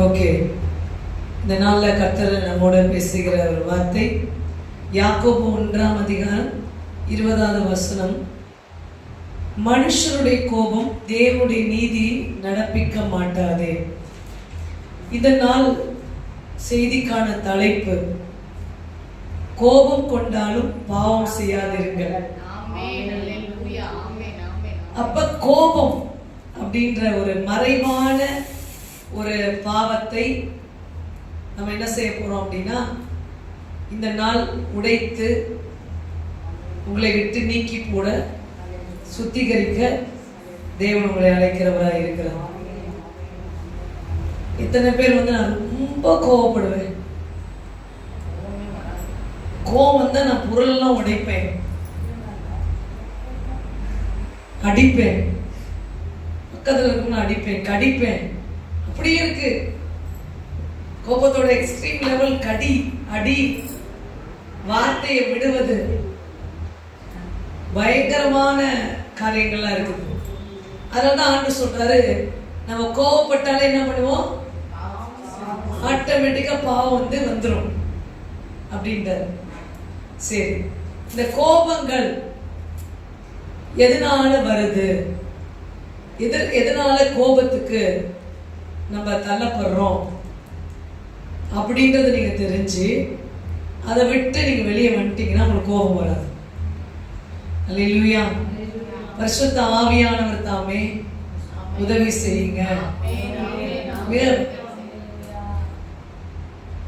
Okay, இந்த நாளில் கர்த்தர் நம்மோட பேசுகிற ஒரு வார்த்தை யாக்கோபு 1:20 மனுஷருடைய கோபம் தேவனுடைய நீதி நடப்பிக்க மாட்டாதே. இந்த நாள் செய்திக்கான தலைப்பு, கோபம் கொண்டாலும் பாவம் செய்யாதிருங்கள். அப்ப கோபம் அப்படின்ற ஒரு மறைவான ஒரு பாவத்தை நம்ம என்ன செய்ய போறோம் அப்படின்னா, இந்த நாள் உடைத்து உங்களை விட்டு நீக்கி போட, சுத்திகரிக்க தேவன் உங்களை அழைக்கிறவராக இருக்கிறார். இத்தனை பேர் நான் ரொம்ப கோவப்படுவேன். கோவம் வந்தா நான் பொருளெல்லாம் உடைப்பேன், அடிப்பேன், பக்கத்தில் இருக்கணும் அடிப்பேன், கடிப்பேன். அப்படியே இருக்கு. கோபத்தோட எக்ஸ்ட்ரீம் லெவல் கடி, அடி, வார்த்தையை விடுவது, பயங்கரமான காரியங்கள்லாம் இருக்குது. அதனாலதான் ஆண்டு சொல்றாரு, நம்ம கோவப்பட்டாலே என்ன பண்ணுவோம், ஆட்டோமேட்டிக்கா பாவம் வந்துடும் அப்படின்றாரு. சரி, இந்த கோபங்கள் எதனால வருது, எதனால கோபத்துக்கு நம்ம தள்ளப்படுறோம் அப்படின்றத நீங்க தெரிஞ்சு அதை விட்டு நீங்க வெளியே வந்துட்டீங்கன்னா உங்களுக்கு கோபம் வராது. அல்லேலூயா. பரிசுத்த ஆவியானவர் தாமே உதவி செய்யுங்க.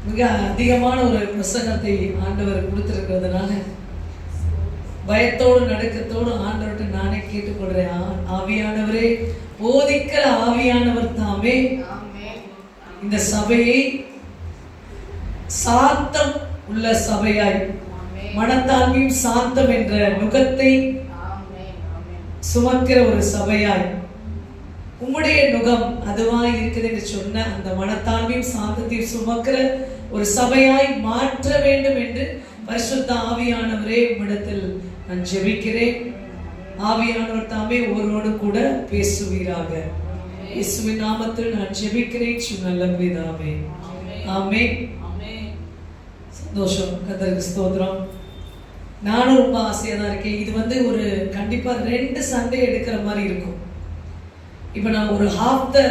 மிக அதிகமான ஒரு பிரசங்கத்தை ஆண்டவர் கொடுத்திருக்கிறதுனால பயத்தோடு நடுக்கத்தோடு ஆண்டவர்கிட்ட நானே கேட்டுக்கொள்றேன். ஆவியானவரே, போதிக்கிற ஆவியானவர் தாமே இந்த சபையை சாந்தம் உள்ள சபையாய், மனத்தாழ்மையும் சாந்தம் என்ற நுகத்தை சுமக்கிற ஒரு சபையாய், உம்முடைய நுகம் அதுவாய் இருக்குது என்று சொன்ன அந்த மனத்தாழ்மையும் சாந்தத்தையும் சுமக்கிற ஒரு சபையாய் மாற்ற வேண்டும் என்று பரிசுத்த ஆவியானவரே உம்மிடத்தில் நான் ஜெபிக்கிறேன். ஆவியானவர் தாமே ஒருவரோடு கூட பேசுவீராக. இயேசுவின் நாமத்தில் நான் ஜெபிக்கிறேன் நல்ல பிதாவே. ஆமென். சந்தோஷம், கர்த்தருக்கு ஸ்தோத்திரம். நானும் ரொம்ப ஆசையா தான் இருக்கேன். இது ஒரு கண்டிப்பா 2 சண்டே எடுக்கிற மாதிரி இருக்கும். இப்ப நான் ஒரு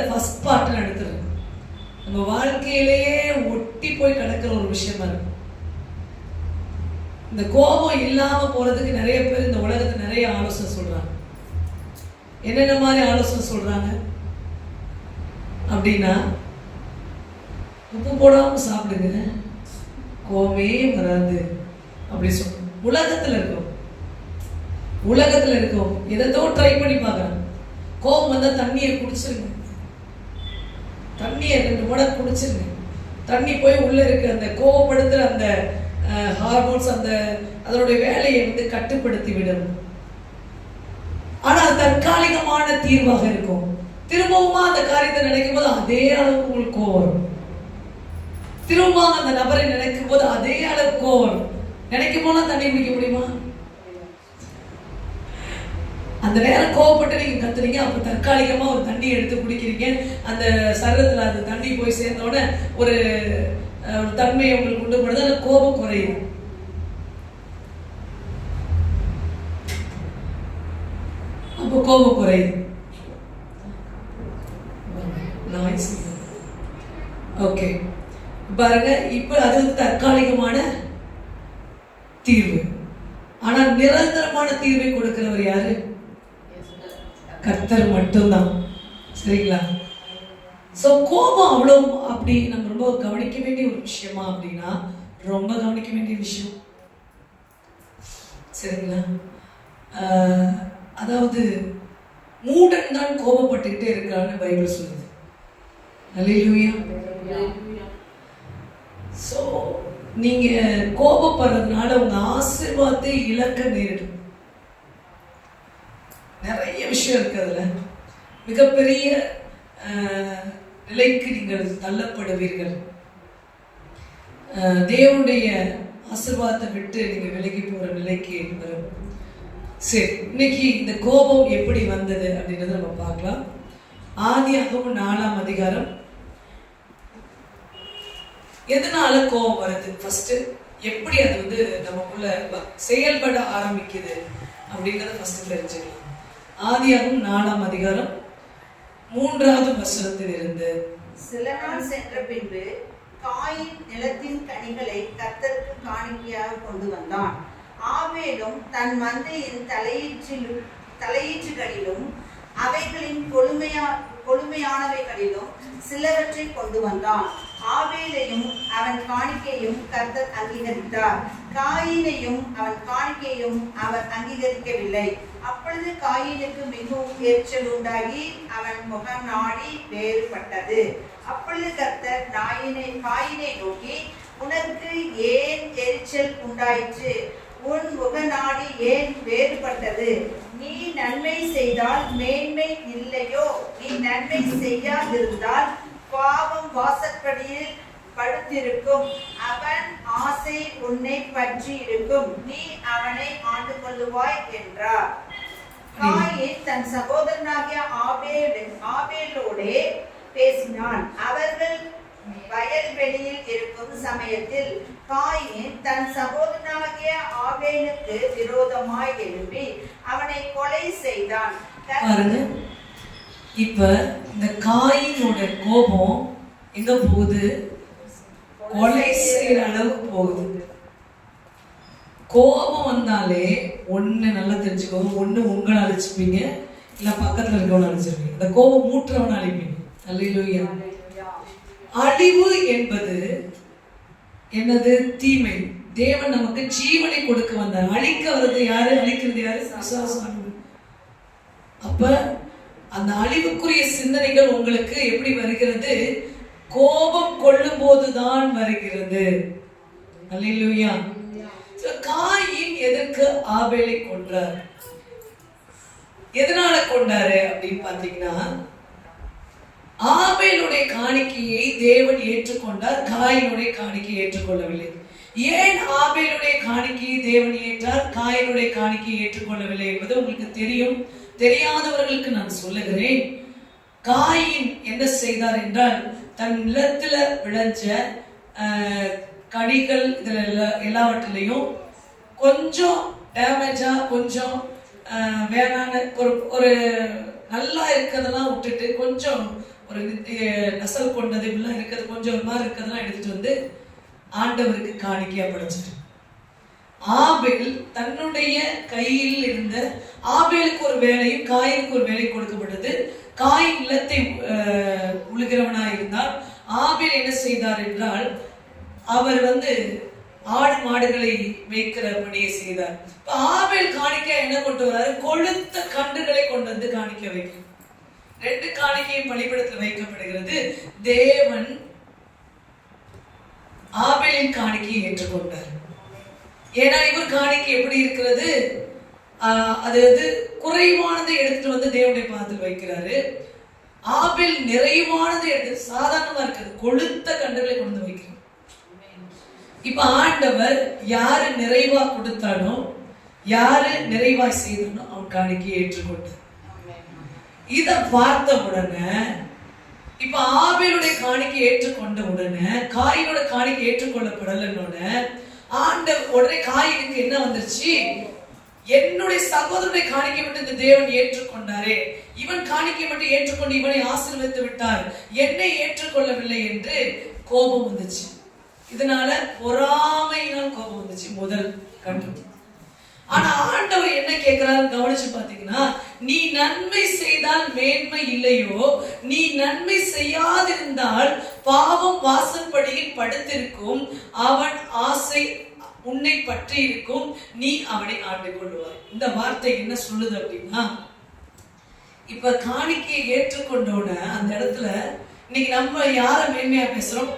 ஃபர்ஸ்ட் பார்ட் எடுத்துறேன். நம்ம வாழ்க்கையிலேயே ஒட்டி போய் கிடக்கிற ஒரு விஷயமா இருக்கு. இந்த கோபம் இல்லாம போறதுக்கு நிறைய பேர் இந்த உலகத்துல நிறைய ஆலோசனை சொல்றாங்க. என்னென்ன மாதிரி ஆலோசனை சொல்றாங்க அப்படின்னா, உப்பு போடாம சாப்பிடுங்க, கோபமே வராது அப்படி சொல்றோம். உலகத்துல இருக்கோம் எதோ ட்ரை பண்ணி பார்க்கறாங்க. கோபம் வந்தா தண்ணியை குடிச்சிருங்க, தண்ணியை 2 மடங்கு குடிச்சிருங்க. தண்ணி போய் உள்ள இருக்க அந்த கோபப்படுத்துற அந்த ஹார்மோன்ஸ் அதனுடைய வேலையை கட்டுப்படுத்தி விடும். ஆனால் தற்காலிகமான தீர்வாக இருக்கும். திரும்பவுமா அந்த காரியத்தை நினைக்கும் போது அதே அளவுக்கு உங்களுக்கு கோபம் வரும். திரும்பவும் அந்த நபரை நினைக்கும் போது அதே அளவுக்கு கோபம் வரும். நினைக்கும் போனா தண்ணி குடிக்க முடியுமா? அந்த நேரம் கோவப்பட்டு நீங்க கத்துறீங்க, அப்ப தற்காலிகமா ஒரு தண்ணி எடுத்து குடிக்கிறீங்க. அந்த சரீரத்துல அந்த தண்ணி போய் சேர்ந்தோட ஒரு தன்மையை உங்களுக்கு உண்டு பண்ணுது. அந்த கோபம் குறையுது. அப்போ கோபம் குறையுது. ஓகே, பாருங்க, இப்ப அது தற்காலிகமான தீர்வு. ஆனா நிரந்தரமான தீர்வை கொடுக்கிறவர் யாரு? கர்த்தர் மட்டும்தான். சரிங்களா? சோ கோபம் அவ்வளவு அப்படி நம்ம ரொம்ப கவனிக்க வேண்டிய ஒரு விஷயமா அப்படின்னா, ரொம்ப கவனிக்க வேண்டிய விஷயம். சரிங்களா? அதாவது மூடன் தான் கோபப்பட்டுக்கிட்டே இருக்கான்னு பைபிள் சொல்லுது. அல்லேலூயா. சோ நீங்க கோபப்படுறதுனால உங்க ஆசீர்வாதத்தை இழக்க நேரிடும். நிறைய விஷயம் இருக்கு. அதுல மிகப்பெரிய நிலைக்கு நீங்கள் தள்ளப்படுவீர்கள். தேவனுடைய ஆசீர்வாதத்தை விட்டு நீங்க விலகி போற நிலைக்கு வரும். சரி, இன்னைக்கு இந்த கோபம் எப்படி வந்தது அப்படின்றத நம்ம பார்க்கலாம். ஆதியாகமம் 4ஆம் அதிகாரம் எதனால கோபம் வருது, ஃபர்ஸ்ட் எப்படி அது வந்து நமக்குள்ள செயல்பட ஆரம்பிக்குது அப்படின்றத ஃபர்ஸ்ட் தெரிஞ்சுக்கலாம். ஆதியாகமம் 4ஆம் அதிகாரம் 3வது வசனத்தில் இருந்து. சில நாள் சென்ற பின்பு காயின் நிலத்தின் கனிகளை கர்த்தருக்கு காணிக்கையாக கொண்டு வந்தான். ஆபேலும் தன் மந்தையின் தலையீற்றுகளிலும் அவைகளின் கொழுமையானவைகளிலும் சிலவற்றை கொண்டு வந்தான். ஆபேலையும் அவன் காணிக்கையும் கர்த்தர் அங்கீகரித்தார், காயினையும் அவன் காணிக்கையும் அவர் அங்கீகரிக்கவில்லை. அப்பொழுது காயினுக்கு மிகவும் எரிச்சல் உண்டாகி அவன் முகம் நாடி வேறுபட்டது. அப்பொழுது கர்த்தர் காயினை நோக்கி, உனக்கு ஏன் எரிச்சல் உண்டாயிற்று? உன் முகநாடி ஏன் வேறுபட்டது? நீ நன்மை செய்தால் மேன்மை இல்லையோ? நீ நன்மை செய்யாதிருந்தால் பாவம் வாசற்படியில் படுத்திருக்கும், அவன் ஆசை உன்னை பற்றி இருக்கும், நீ அவனை ஆண்டு கொள்ளுவாய் என்றார். காயின் தன் சகோதரனாகிய ஆபேலோடே பேசினான். அவர்கள் வயல்வெளியில் இருக்கும் சமயத்தில் காயின் தன் சகோதரனாகிய ஆபேலுக்கு விரோதமாய் எழும்பி அவனை கொலை செய்தான். இப்ப இந்த காயினோட கோபம் எங்க போகுது? கொலை செய்யற அளவுக்கு போகுது. கோபம் வந்தாலே ஒண்ணு நல்லா தெரிஞ்சுக்கோங்க, ஒண்ணு உங்களை அழிச்சுப்பீங்க, இல்ல பக்கத்துல இருக்கவனை அழிச்சிருப்பீங்க. இந்த கோபம் மூற்றவனை அழிப்பீங்க. அல்லேலூயா. அழிவு என்பது என்னது? தீமை. தேவன் நமக்கு ஜீவனை கொடுக்க வந்தார். அழிக்க வர்றது யாரு? அழிக்கிறது யாரு? விசுவாசம். அப்ப அந்த அழிவுக்குரிய சிந்தனைகள் உங்களுக்கு எப்படி வருகிறது? கோபம் கொள்ளும் போதுதான் வருகிறது. அல்லேலூயா. காயின் எதற்கு ஆபேலை கொன்றார்? எதனால கொண்டாரு அப்படின்னு பாத்தீங்கன்னா, ஆபேலுடைய காணிக்கையை தேவன் ஏற்றுக்கொண்டார், காயினுடைய காணிக்கையை ஏற்றுக்கொள்ளவில்லை. ஏன் ஆபேலுடைய காணிக்கையை தேவன் ஏற்றார், காயினுடைய காணிக்கையை ஏற்றுக்கொள்ளவில்லை என்பது உங்களுக்கு தெரியும். தெரியாதவர்களுக்கு நான் சொல்லுகிறேன். காயின் என்ன செய்தார் என்றால், தன் நிலத்துல விளைஞ்ச கனிகள் இதுல எல்லாவற்றிலையும் கொஞ்சம் டேமேஜா, கொஞ்சம் வேணான ஒரு நல்லா இருக்கிறதெல்லாம் விட்டுட்டு, கொஞ்சம் ஒரு நசல் கொண்டது இப்படிலாம் இருக்கிறது, கொஞ்சம் ஒரு மாதிரி இருக்கிறதெல்லாம் எடுத்துட்டு வந்து ஆண்டவருக்கு காணிக்கையா படைச்சிட்டு, ஆபேல் தன்னுடைய கையில் இருந்த, ஆபேலுக்கு ஒரு வேலையும் காயினுக்கு ஒரு வேலை கொடுக்கப்பட்டது. காயின் நிலத்தை உழுகிறவனா இருந்தால், ஆபேல் என்ன செய்தார் என்றால், அவர் ஆடு மாடுகளை மேய்க்கிற பணியை செய்தார். ஆபேல் காணிக்க என்ன கொண்டு வராரு? கொழுத்த கன்றுகளை கொண்டு வந்து காணிக்க வைக்கிறார். 2 காணிக்கையும் பலிபீடத்தில் வைக்கப்படுகிறது. தேவன் ஆபேலின் காணிக்கையை ஏற்றுக்கொண்டார். ஏன்னா இவர் காணிக்கை எப்படி இருக்கிறது? அது குறைவானதை எடுத்துட்டு வந்து தேவனுடைய பாதத்தில் வைக்கிறாரு. ஆபேல் நிறைவானதை எடுத்து, சாதாரணமா இருக்கிறது, கொழுத்த கன்றுகளை கொண்டு வந்து வைக்கிறார். இப்ப ஆண்டவர் யாரு நிறைவா கொடுத்தானோ, யாரு நிறைவா செய்தானோ அவன் காணிக்கையை ஏற்றுக்கொண்டார். இத பார்த்த உடனே, இப்ப ஆபேலுடைய காணிக்கை ஏற்றுக்கொண்ட உடனே காயினோட காணிக்கை ஏற்றுக்கொள்ளப்படலன்னோட ஆண்டவர் உடனே காயினுக்கு என்ன வந்துருச்சு? என்னுடைய சகோதரனுடைய காணிக்கை மட்டும் இந்த தேவன் ஏற்றுக்கொண்டாரே, இவன் காணிக்கை மட்டும் ஏற்றுக்கொண்டு இவனை ஆசீர்வதித்து விட்டார், என்னை ஏற்றுக்கொள்ளவில்லை என்று கோபம் வந்துச்சு. இதனால பொறாமையினால் கோபம் வந்துச்சு முதல் கண்டு. ஆனா ஆண்டவர் என்ன கேட்கிறாரு கவனிச்சு பாத்தீங்கன்னா, நீ நன்மை செய்தால் மேன்மை இல்லையோ? நீ நன்மை செய்யாதிருந்தால் பாவம் வாசற்படியில் படுத்திருக்கும், அவன் ஆசை உன்னை பற்றி இருக்கும், நீ அவனை ஆண்டு கொள்வாய். இந்த வார்த்தை என்ன சொல்லுது அப்படின்னா, இப்ப காணிக்கையை ஏற்றுக்கொண்டோட அந்த இடத்துல இன்னைக்கு நம்ம யார மேன்மையா பேசுறோம்?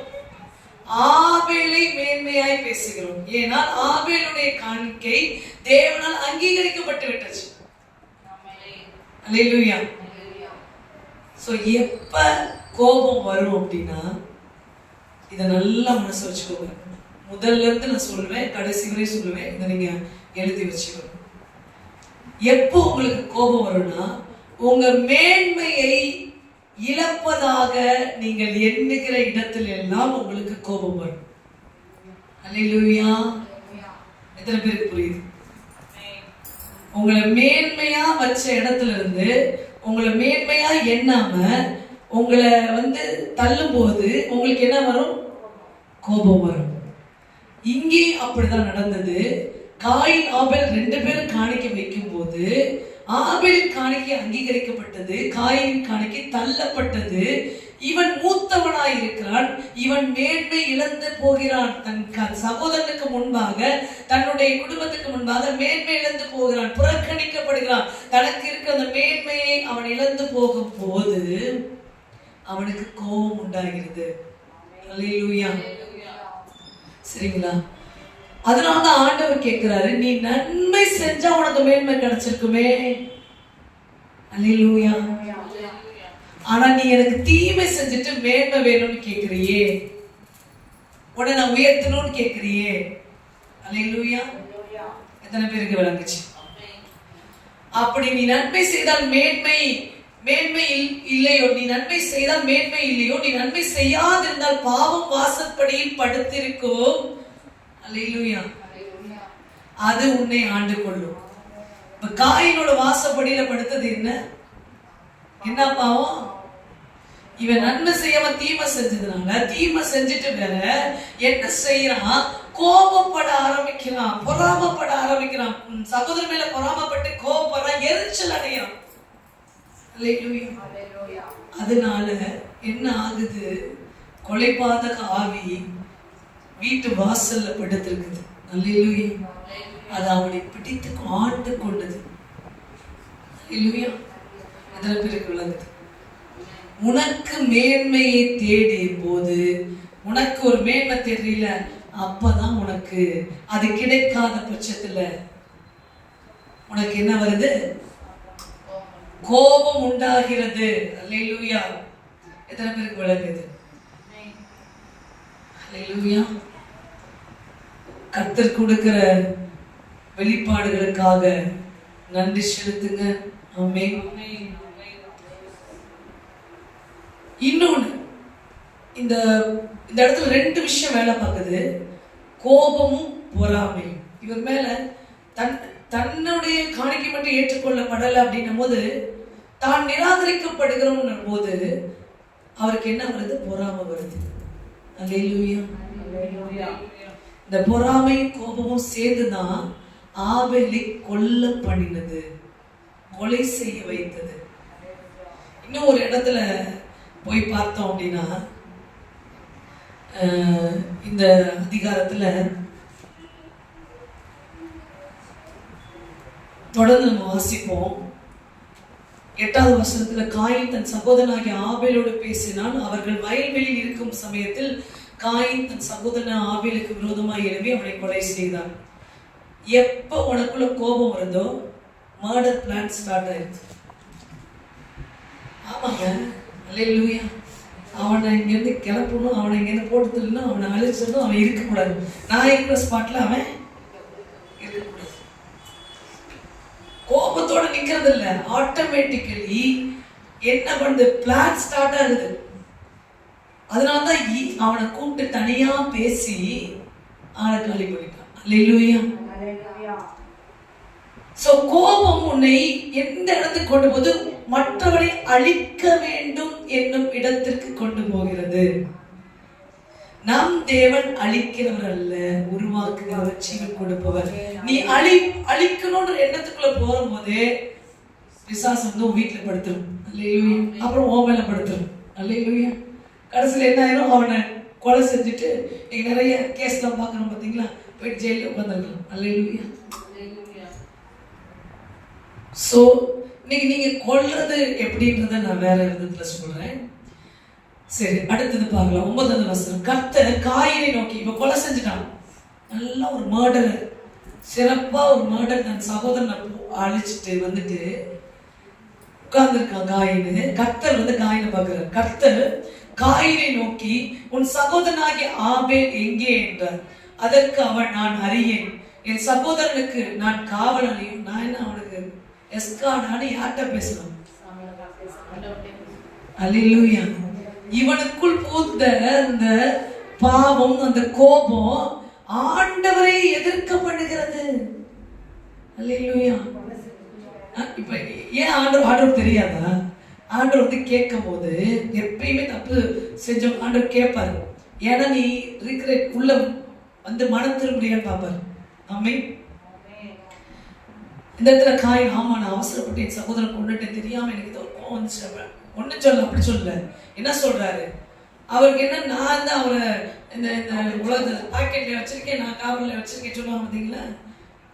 ஆபேலை மேன்மையாய் பேசுகிறோம். ஏனால் ஆபேலுடைய காணிக்கை தேவனால் அங்கீகரிக்கப்பட்டு விட்டது. அல்லேலூயா. சோ எப்ப கோபம் வரும் அப்படின்னா, இத நல்லா மனசு வச்சுக்கோங்க. முதல்ல இருந்து நான் சொல்லுவேன், கடைசி வரை சொல்லுவேன், இதை நீங்க எழுதி வச்சுக்கணும். எப்போ உங்களுக்கு கோபம் வரும்னா, உங்க மேன்மையை இழப்பதாக நீங்கள் எண்ணுகிற இடத்தில் எல்லாம் உங்களுக்கு கோபம் வரும். அல்லேலூயா. எத்தனை பேருக்கு புரியுது? உங்களை மேன்மையா வச்ச இடத்துல இருந்து உங்களை மேன்மையா எண்ணாம உங்களை தள்ளும் போது உங்களுக்கு என்ன வரும்? கோபம் வரும். இங்கே அப்படிதான் நடந்தது. காயின் ஆபேல் 2 பேரும் காணிக்கை வைக்கும் போது ஆபேலின் காணிக்கை அங்கீகரிக்கப்பட்டது, காயின் காணிக்கை தள்ளப்பட்டது. இவன் மூத்தவனாய் இருக்கிறான், இவன் மேன்மை இழந்து போகிறான். தன் சகோதரனுக்கு முன்பாக, தன்னுடைய குடும்பத்துக்கு முன்பாக மேன்மை இழந்து போகிறான், புறக்கணிக்கப்படுகிறான். தனக்கு இருக்கிற அந்த மேன்மையை அவன் இழந்து போகும் போது அவனுக்கு கோபம் உண்டாகிறது. அல்லேலூயா. சரிங்களா? அதனாலதான் ஆண்டவர் கேட்கிறாரு, நீ நன்மை செஞ்சா உனக்கு மேன்மை கிடைச்சிருக்குமே. அல்லேலூயா. ஆனா நீ எனக்கு தீமை செஞ்சுட்டு மேன்மை வேணும்னு கேக்குறியே, உடனே நான் உயர்த்தணும்னு கேக்குறியே. அல்லேலூயா. எத்தனை பேருக்கு விளங்குச்சு? அப்படி நீ நன்மை செய்தால் மேன்மை இல்லையோ, நீ நன்மை செய்தால் மேன்மை இல்லையோ, நீ நன்மை செய்யாதிருந்தால் பாவம் வாசற்படியில் படுத்திருக்கும். அல்லேலூயா. அது உன்னை ஆண்டு கொள்ளும். இப்ப காயினோட வாசப்படியில படுத்தது என்ன பாவம்? இவன் நன்மை செய்யாம தீமை செஞ்சதுனால, தீமை செஞ்சுட்டு வேற என்ன செய்யறான்? கோபப்பட ஆரம்பிக்கிறான், பொறாமப்பட ஆரம்பிக்கிறான். சகோதரன் மேல பொறாமப்பட்டு கோபப்படுறான், எரிச்சல் அடையான். அதனால என்ன ஆகுது? கொலைபாதக ஆவி வீட்டு வாசல்ல படுத்திருக்குது. அல்லேலூயா. அது அவனை பிடித்து ஆண்டு கொண்டது. அல்லேலூயா. அதனால பிறகு விளங்குது. உனக்கு மேன்மையை தேடிய போது, உனக்கு ஒரு மேன்மை தெரியல, அப்பதான் உனக்கு அது கிடைக்காத பட்சத்துல உனக்கு என்ன வருது? கோபம் உண்டாகிறது. அல்லேலூயா. எத்தனை பேருக்கு விளங்குது? அல்லேலூயா. கர்த்தர் கொடுக்கிற வெளிப்பாடுகளுக்காக நன்றி செலுத்துங்க. ஆமென். இன்னொன்னு, இந்த இடத்துல 2 விஷயம் வேலை பார்க்குது. கோபமும் பொறாமையும். இவர் மேல தன்னுடைய காணிக்கை மட்டும் ஏற்றுக்கொள்ளப்படலை அப்படின்னும் போது, தான் நிராகரிக்கப்படுகிறோம் போது அவருக்கு என்ன வருது? பொறாமை வருது. அல்லேலூயா. இந்த பொறாமையும் கோபமும் சேர்ந்துதான் ஆபேலை கொல்ல பண்ணினது, கொலை செய்ய வைத்தது. இன்னும் ஒரு இடத்துல போய் பார்த்தோம் அப்படின்னா, இந்த அதிகாரத்துல தொடர்ந்து நம்ம வாசிப்போம். 8வது வசனத்துல, காயின் தன் சகோதரனாகிய ஆபேலோடு பேசினான். அவர்கள் வயல்வெளியில் இருக்கும் சமயத்தில் காயின் தன் சகோதரன் ஆபேலுக்கு விரோதமாக எழுப்பி அவனை கொலை செய்தான். எப்ப உனக்குள்ள கோபம் வருதோ, மர்டர் பிளான் ஸ்டார்ட் ஆயிடுச்சு. ஆமாங்க. அல்லேலூயா. அவனை இங்கிருந்து கிளப்பணும், அவனை இங்கிருந்து போட்டு தள்ளணும், அவனை அழிச்சிடணும், அவன் இருக்கக்கூடாது. நான் இருக்கிற ஸ்பாட்ல அவன் இருக்கக்கூடாது. கோபத்தோட நிக்கிறது இல்ல, ஆட்டோமேட்டிக்கலி என்ன பண்ணுது? பிளான் ஸ்டார்ட் ஆகுது. அதனாலதான் அவனை கூப்பிட்டு தனியா பேசி அவனை காலி பண்ணிட்டான். அல்லேலூயா. சோ கோபம் உன்னை எந்த இடத்துக்கு கொண்டு போது? மற்றவரை அழிக்க வேண்டும் என்னும் இடத்திற்கு கொண்டு போகிறது. நம் தேவன் அழிக்கிறவர் அல்ல, உருவாக்குகிறவர், ஜீவன் கொடுப்பவர். நீ அழிக்கணும்ன்ற எண்ணத்துக்குள்ள போகும்போது பிசாசு உன் வீட்டுல படுத்துரும். அல்லேலூயா. அப்புறம் ஓமேல படுத்துரும். அல்லேலூயா. கடைசியில் என்ன ஆயிரும்? அவனை கொலை செஞ்சுட்டு, நீங்க நிறைய கேஸ்லாம் பார்க்கணும் பார்த்தீங்களா, போயிட்டு ஜெயில உட்காந்துருக்கலாம். அல்லேலூயா. சோ இன்னைக்கு நீங்க கொல்றது எப்படின்றத நான் வேற விதத்துல சொல்றேன். சரி, அடுத்தது பார்க்கலாம். 9வது வசனம். கர்த்தர் காயினை நோக்கி, இப்ப கொலை செஞ்சுட்டான், நல்ல ஒரு மர்டர், சிறப்பா ஒரு மர்டர், தன் சகோதரனை அழிச்சிட்டு வந்துட்டு உட்கார்ந்துருக்கான் காயின்னு. கர்த்தர் காயினை பார்க்கிறார். கர்த்தர் காயினை நோக்கி, உன் சகோதரனாகிய ஆபேல் எங்கே என்றார். அதற்கு அவன், நான் அறியேன், என் சகோதரனுக்கு நான் காவலாளியும். நான் என்ன அவனுக்கு எஸ்கார்டான்னு யார்கிட்ட பேசணும்? அல்லேலூயா. இவனுக்குள் பூத்த அந்த பாவம், அந்த கோபம் ஆண்டவரை எதிர்க்க பண்ணுகிறது. அல்லேலூயா. இப்ப ஏன் ஆண்டவர் தெரியாதா? ஆண்டவர் வந்து கேட்கும் போது எப்பயுமே தப்பு செஞ்சோம் ஆண்டவர் கேட்பாரு. ஏன்னா நீ ரிக்ரெட் உள்ள வந்து மனம் திரும்பியான்னு பார்ப்பாரு. ஆமென். இந்த இடத்துல காயின், ஆமா நான் அவசரப்பட்டு என் சகோதரன் கொண்டுட்டேன், தெரியாம எனக்கு ஏதோ கோவம் வந்துச்சு, ஒன்னும் சொல்ல, அப்படி சொல்லல. என்ன சொல்றாரு அவருக்கு? என்ன நான் தான் அவரை இந்த உலக பாக்கெட்ல வச்சிருக்கேன், நான் காவலில் வச்சிருக்கேன் சொல்லுவாங்க பார்த்தீங்களா?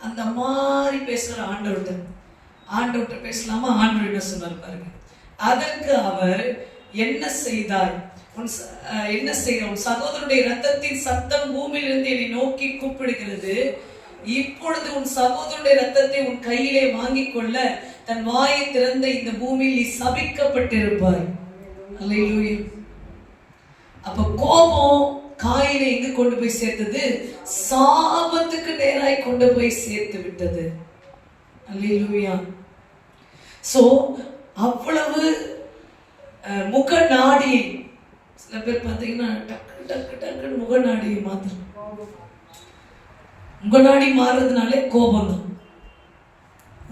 அந்த மாதிரி பேசுற ஆண்டவர்கிட்ட பேசலாமா? ஆண்டவர் என்ன சொன்னார் பாருங்க. அதற்கு அவர், என்ன செய்தாய்? என்ன செய்த? உன் சகோதரனுடைய ரத்தத்தின் சத்தம் பூமியிலிருந்து என்னை நோக்கி கூப்பிடுகிறது. இப்பொழுது உன் சகோதரனுடைய ரத்தத்தை உன் கையிலே வாங்கிக் கொள்ள தன் வாயை திறந்த இந்த பூமியில் நீ சபிக்கப்பட்டிருப்பாய். அல்லேலூயா. அப்ப கோபம் காயினை எங்கு கொண்டு போய் சேர்த்தது? சாபத்துக்கு நேராய் கொண்டு போய் சேர்த்து விட்டது. அல்லேலூயா. சோ அவ்வளவு முக நாடி, சில பேர் பார்த்தீங்கன்னா டக்கு டக்கு டக்குன்னு முக நாடியை மாத்திரம். முகநாடி மாறுறதுனாலே கோபம் தான்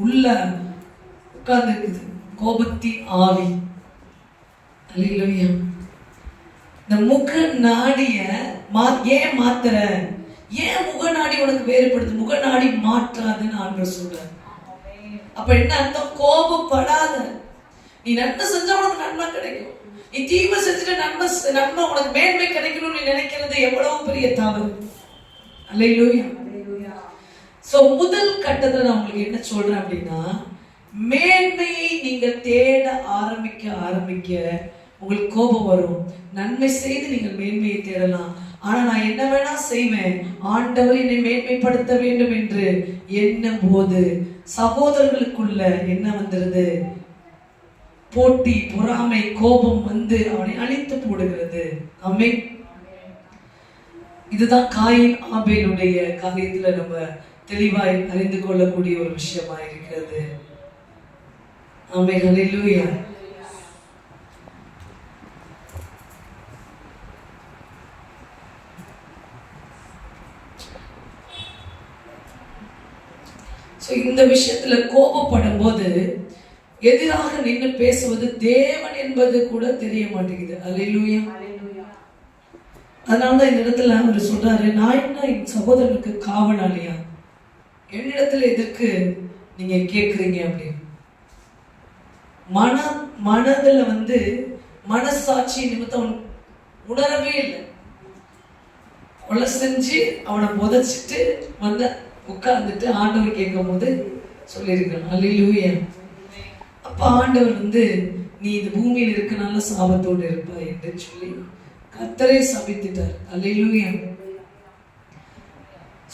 உள்ள உட்கார்ந்து இருக்குது. கோபத்தின் ஆவி. அல்லேலூயா. இந்த முக நாடிய ஏன் மாத்துற? ஏன் முகநாடி உனக்கு வேறுபடுது? முகநாடி மாற்றாதுன்னு ஆண்டவர் சொல்றார். அப்ப என்ன அர்த்தம்? கோபப்படாத. நீ நன்மை செஞ்சா உனக்கு நன்மை கிடைக்கும். நீ தீமை செஞ்சுட்டு நன்மை உனக்கு மேன்மை கிடைக்கணும்னு நீ நினைக்கிறது எவ்வளவு பெரிய தவறு. அல்லேலூயா. சோ முதல் கட்டத்துல நான் உங்களுக்கு என்ன சொல்றேன் அப்படின்னா, மேன்மையை நீங்க தேட ஆரம்பிக்க உங்களுக்கு கோபம் வரும். நன்மை செய்து நீங்கள் மேன்மையை தேடலாம். ஆனா நான் என்ன வேணா செய்வேன், ஆண்டவர் என்னை மேன்மைப்படுத்த வேண்டும் என்று எண்ணும் போது சகோதரர்களுக்குள்ள என்ன வந்துருது? போட்டி, பொறாமை, கோபம் வந்து அவனை அழித்து போடுகிறது. ஆமென். இதுதான் காயின் ஆபேலுடைய காரியத்துல நம்ம தெளிவாய் அறிந்து கொள்ளக்கூடிய ஒரு விஷயமா இருக்கிறது. ஆமென். ஹல்லேலூயா. இந்த விஷயத்துல கோபப்படும் போது எதிராக நின்று பேசுவது தேவன் என்பது கூட தெரிய மாட்டேங்குது. அல்லேலூயா. அதனாலதான் இந்த இடத்துல அவர் சொல்றாரு, நான் என்ன என் சகோதரனுக்கு காவலாளியா? என்னிடத்துல எதற்கு நீங்க கேக்குறீங்க அப்படின்னு. மனதுல வந்து மனசாட்சி நிமித்தம் உணரவே இல்லை. கொலை செஞ்சு அவனை புதைச்சிட்டு வந்து உட்கார்ந்துட்டு ஆண்டவர் கேட்கும் போது சொல்லியிருக்கான். அல்லேலூயா. அப்ப ஆண்டவர் வந்து, நீ இந்த பூமியில் இருக்கனால சாபத்தோடு இருப்பாய் என்று சொல்லி கர்த்தரே சபித்துட்டார். அல்லேலூயா.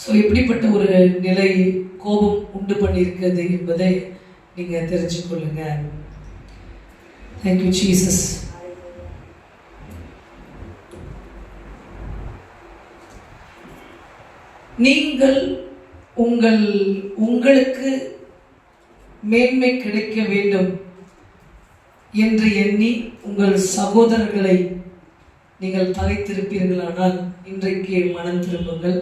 சோ எப்படிப்பட்ட ஒரு நிலை கோபம் உண்டு பண்ணியிருக்கிறது என்பதை நீங்க தெரிஞ்சுக்கொள்ளுங்க. Thank you Jesus. நீங்கள் உங்களுக்கு மேன்மை கிடைக்க வேண்டும் என்று எண்ணி உங்கள் சகோதரர்களை நீங்கள் பகைத்திருப்பீர்களானால் இன்றைக்கு மனம் திரும்புங்கள்.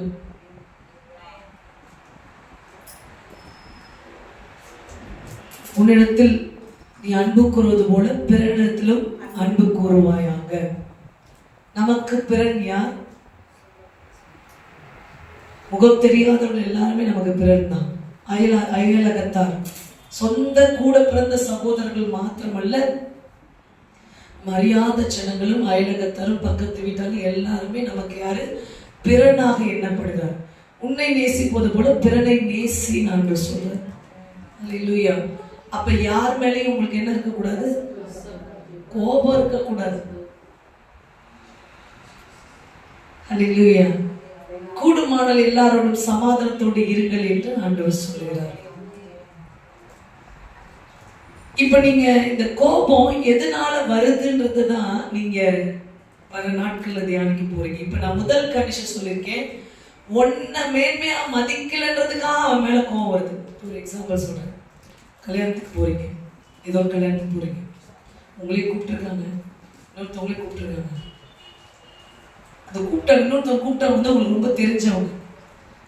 உன்னிடத்தில் நீ அன்பு கூறுவது போல பிறரிடத்திலும் அன்பு கூறுவாயாக. நமக்கு பிறன் யார்? முகம் தெரியாதவர்கள் எல்லாருமே நமக்கு பிறன் தான். அயலகத்தார், சொந்த கூட பிறந்த சகோதரர்கள் மாத்திரமல்ல, மரியாத ஜனங்களும் அயலகத்தாரும் பக்கத்து வீட்டாரும் எல்லாருமே நமக்கு யாரு? பிறனாக எண்ணப்படுகிறார். உன்னை நேசிப்பது போல பிறனை நேசி நான் சொல்றேன். அல்லேலூயா. அப்ப யார் மேலேயும் உங்களுக்கு என்ன இருக்கக்கூடாது? கோபம் இருக்கக்கூடாது. அல்லேலூயா. கூடுமானால் எல்லாரோடும் சமாதானத்தோடு இருங்கள் என்று ஆண்டவர் சொல்லுகிறார். இப்ப நீங்க இந்த கோபம் எதனால வருதுன்றதுதான் நீங்க பல நாட்கள்ல தியானிக்க போறீங்க. இப்ப நான் முதல் கண்டிஷன் சொல்லியிருக்கேன், ஒன்ன மேன்மையா மதிக்கலன்றதுக்காக அவன் மேல கோபம் வருது. ஒரு எக்ஸாம்பிள் சொல்றேன். கல்யாணத்துக்கு போறீங்க, ஏதோ ஒரு கல்யாணத்துக்கு போறீங்க, உங்களையும் கூப்பிட்டுருக்காங்க, இன்னொருத்தவங்களையும் கூப்பிட்டுருக்காங்க. அந்த இன்னொருத்தவங்க கூப்பிட்டா வந்து உங்களுக்கு ரொம்ப தெரிஞ்சவங்க,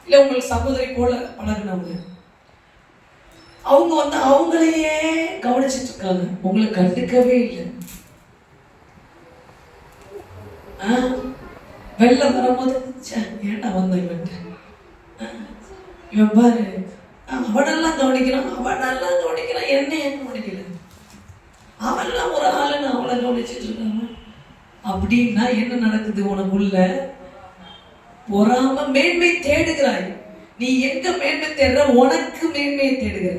இல்லை உங்களுக்கு சகோதரி போல பழகினவங்க, அவங்க வந்து அவங்களையே கவனிச்சிட்டு இருக்காங்க, உங்களை கண்டுக்கவே இல்லை. வெள்ளம் வரும்போது ஏன்டா வந்த இவன் பாரு, அவனெல்லாம் கவனிக்கிறான், என்ன ஏன் கவனிக்கல, அவெல்லாம் ஒரு ஆளுன்னு அவளை கவனிச்சிட்டு இருக்காங்க. அப்படின்னா என்ன நடக்குது உனக்குள்ள? பொறாம மேன்மை தேடுகிறாய். நீ எங்க மேன்மை தேடுற? உனக்கு மேன்மையை தேடுகிற.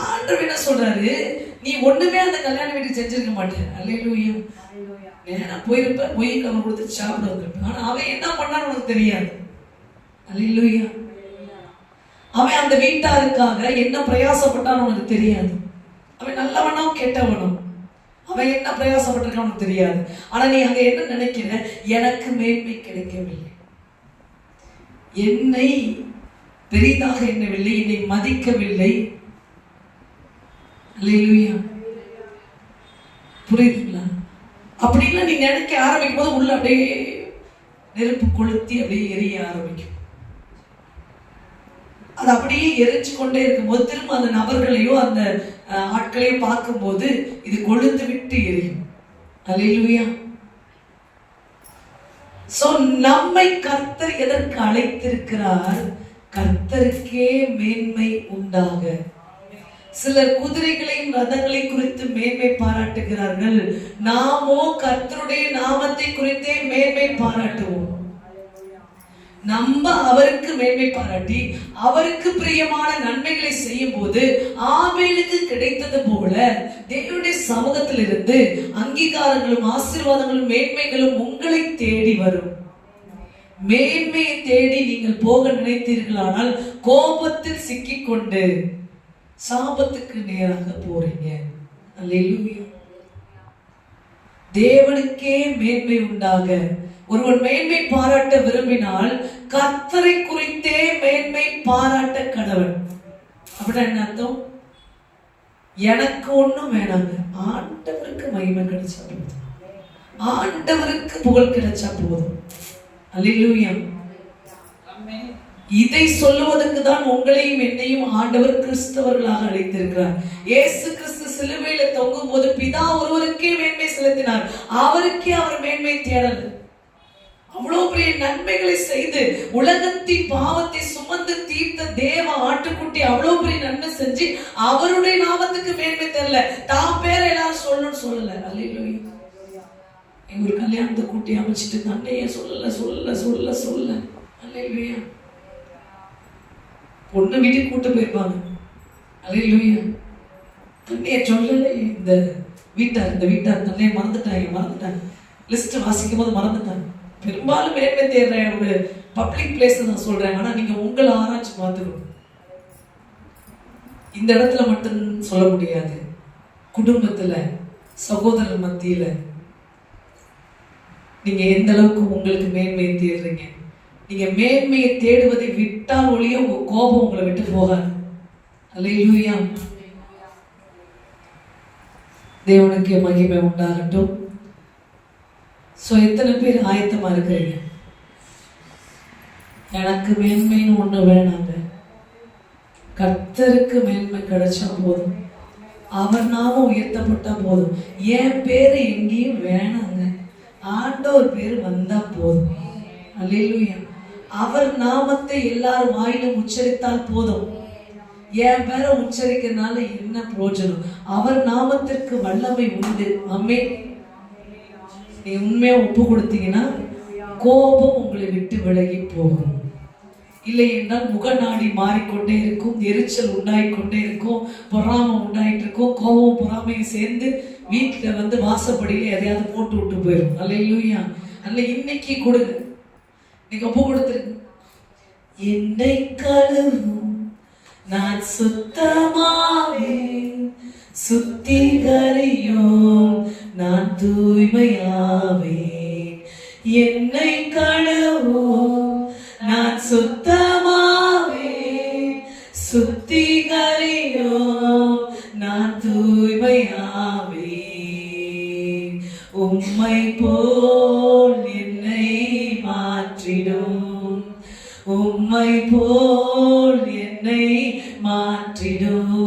ஆண்டவர் என்ன சொல்றாரு, நீ ஒண்ணுமே அந்த கல்யாண வீட்டுக்கு செஞ்சிருக்க மாட்டேன். அல்லேலூயா. நேரா போயிருப்ப, போய் கவனம் கொடுத்து சாப்பிட வந்திருப்ப. ஆனா அவன் என்ன பண்ணான்னு உனக்கு தெரியாது. அல்லேலூயா. அவன் அந்த வீட்டாருக்காக என்ன பிரயாசப்பட்டான்னு உனக்கு தெரியாது. அவன் நல்லவனோ கெட்டவனோ, அவன் என்ன பிரயாசப்பட்டிருக்கான்னு உனக்கு தெரியாது. ஆனா நீ அங்க என்ன நினைக்கிற? எனக்கு மேன்மை கிடைக்கவில்லை, என்னை பெரிதாக எண்ணவில்லை, என்னை மதிக்கவில்லை. அல்லேலூயா. புரியுதுங்களா? அப்படின்னா நீ நினைக்க ஆரம்பிக்கும் போது உள்ள அப்படியே நெருப்பு கொளுத்தி அப்படியே எரிய ஆரம்பிக்கும். அது அப்படியே எரிச்சு கொண்டே இருக்கும்போது திரும்ப அந்த நபர்களையோ அந்த ஆட்களையோ பார்க்கும்போது இது கொழுந்து விட்டு எரியும். அல்லேலூயா. சோ நம்மை கர்த்தர் எதற்கு அழைத்திருக்கிறார்? கர்த்தருக்கே மேன்மை உண்டாக. சிலர் குதிரைகளையும் ரதங்களையும் குறித்து மேன்மை பாராட்டுகிறார்கள். நாமோ கர்த்தருடைய நாமத்தை குறித்தே மேன்மை பாராட்டுவோம். நம்ம அவருக்கு மேன்மை பாராட்டி அவருக்கு பிரியமான நன்மைகளை செய்யும் போது ஆபேலுக்கு கிடைத்தது போல தேவனுடைய சமூகத்திலிருந்து அங்கீகாரங்களும் ஆசீர்வாதங்களும் மேன்மைகளும் உங்களை தேடி வரும். மேன்மையை தேடி நீங்கள் போக நினைத்தீர்களானால் கோபத்தில் சிக்கிக்கொண்டு சாபத்துக்கு நேராக போறீங்க. அல்லேலூயா. தேவனுக்கே மேன்மை உண்டாக. ஒருவன் மேன்மை பாராட்ட விரும்பினால் கர்த்தரை குறித்தே மேன்மை பாராட்ட கடவன். அப்படின்னா என்ன அர்த்தம்? எனக்கு ஒண்ணும் வேணாங்க, ஆண்டவருக்கு மகிமை கிடைச்சா போதும், ஆண்டவருக்கு புகழ் கிடைச்சா போதும். அல்லேலூயா. இதை சொல்லுவதற்கு தான் உங்களையும் என்னையும் ஆண்டவர் கிறிஸ்தவர்களாக அழைத்திருக்கிறார். இயேசு கிறிஸ்து சிலுவையில தொங்கும் போது பிதா ஒருவருக்கே மேன்மை செலுத்தினார், அவருக்கே அவர் மேன்மை தேடல். அவ்வளவு பெரிய நன்மைகளை செய்து உலகத்தின் பாவத்தை சுமந்து தீர்த்த தேவ ஆட்டுக்குட்டி அவ்வளவு பெரிய நன்மை செஞ்சு அவருடைய நாமத்துக்கு மேன்மை தெரியல, தான் பேரை எல்லாரும் சொல்லணும்னு சொல்லல. அல்லேலூயா. எங்க ஒரு கல்யாணத்தை கூட்டி அமைச்சிட்டு தன்னையே சொல்லல சொல்லல சொல்லல சொல்லல. அல்லேலூயா. பொண்ணு வீட்டுக்கு கூட்டு போயிருப்பாங்க. அல்லேலூயா. தன்னைய சொல்லல. இந்த வீட்டார் தன்னைய மறந்துட்டாங்க. லிஸ்ட் வாசிக்கும் போது மறந்துட்டாங்க. பெரும்பாலும் மேன்மை தேடுற ஒரு பப்ளிக் பிளேஸ் நான் சொல்றேன். ஆனா நீங்க உங்களை ஆராய்ச்சி பார்த்துக்கணும். இந்த இடத்துல மட்டும் சொல்ல முடியாது. குடும்பத்துல, சகோதரர் மத்தியில நீங்க எந்த அளவுக்கு உங்களுக்கு மேன்மையை தேடுறீங்க? நீங்க மேன்மையை தேடுவதை விட்டால் ஒழிய உங்க கோபம் உங்களை விட்டு போகாது. அல்லேலூயா. தேவனுக்கு மகிமை உண்டாகட்டும். சோ எத்தனை பேர் ஆயத்தமா இருக்கிறீங்க? எனக்கு மேன்மைன்னு ஒண்ணு வேணாங்க, கர்த்தருக்கு மேன்மை கிடைச்சா போதும், அவர் நாமம் உயர்த்தப்பட்டா போதும், என் பேரு எங்கேயும் வேணாங்க, ஆண்டவர் பேரு வந்தா போதும். அல்லேலூயா. அவர் நாமத்தை எல்லாரும் வாயிலும் உச்சரித்தால் போதும். என் பேரை உச்சரிக்கிறதுனால என்ன பிரயோஜனம்? அவர் நாமத்திற்கு வல்லமை உண்டு. ஆமென். நீ உண்மையா ஒப்பு கொடுத்தீங்கன்னா கோபம் உங்களை விட்டு விலகி போகும். இல்லை என்றால் முகநாடி மாறிக்கொண்டே இருக்கும், எரிச்சல் உண்டாயிக்கொண்டே இருக்கும், பொறாமை உண்டாயிட்டு இருக்கும். கோபம் பொறாமையும் சேர்ந்து வீட்டுல வந்து வாசப்படியில எதையாவது போட்டு விட்டு போயிடும். அல்லேலூயா. அல்ல இன்னைக்கு கொடுங்க, நீங்க ஒப்பு கொடுத்துருங்க. என்னை கழுவும் நான் சுத்தமாவேன், சுத்திகரியும் நான் தூய்மையாவேன். என்னை கழுவும் நான் சுத்தமாவேன், சுத்திகரியும் நான் தூய்மையாவேன். உம்மை போல் என்னை மாற்றிடும், உம்மை போல் என்னை மாற்றிடும்.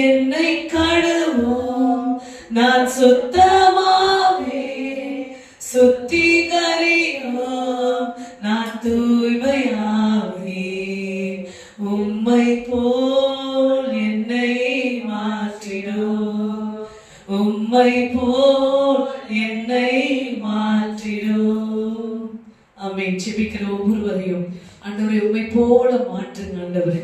என்னை கழுவும் நான் சுத்தமாவே, சுத்திகரியும் நான் தூய்மையாவே. உம்மை போல் என்னை மாற்றிடும், உம்மை போல் என்னை மாற்றிடும். ஆமென். ஜெபிக்கிற ஒவ்வொருவரையும் ஆண்டவரே உம்மை போல மாற்றுங்க ஆண்டவரே.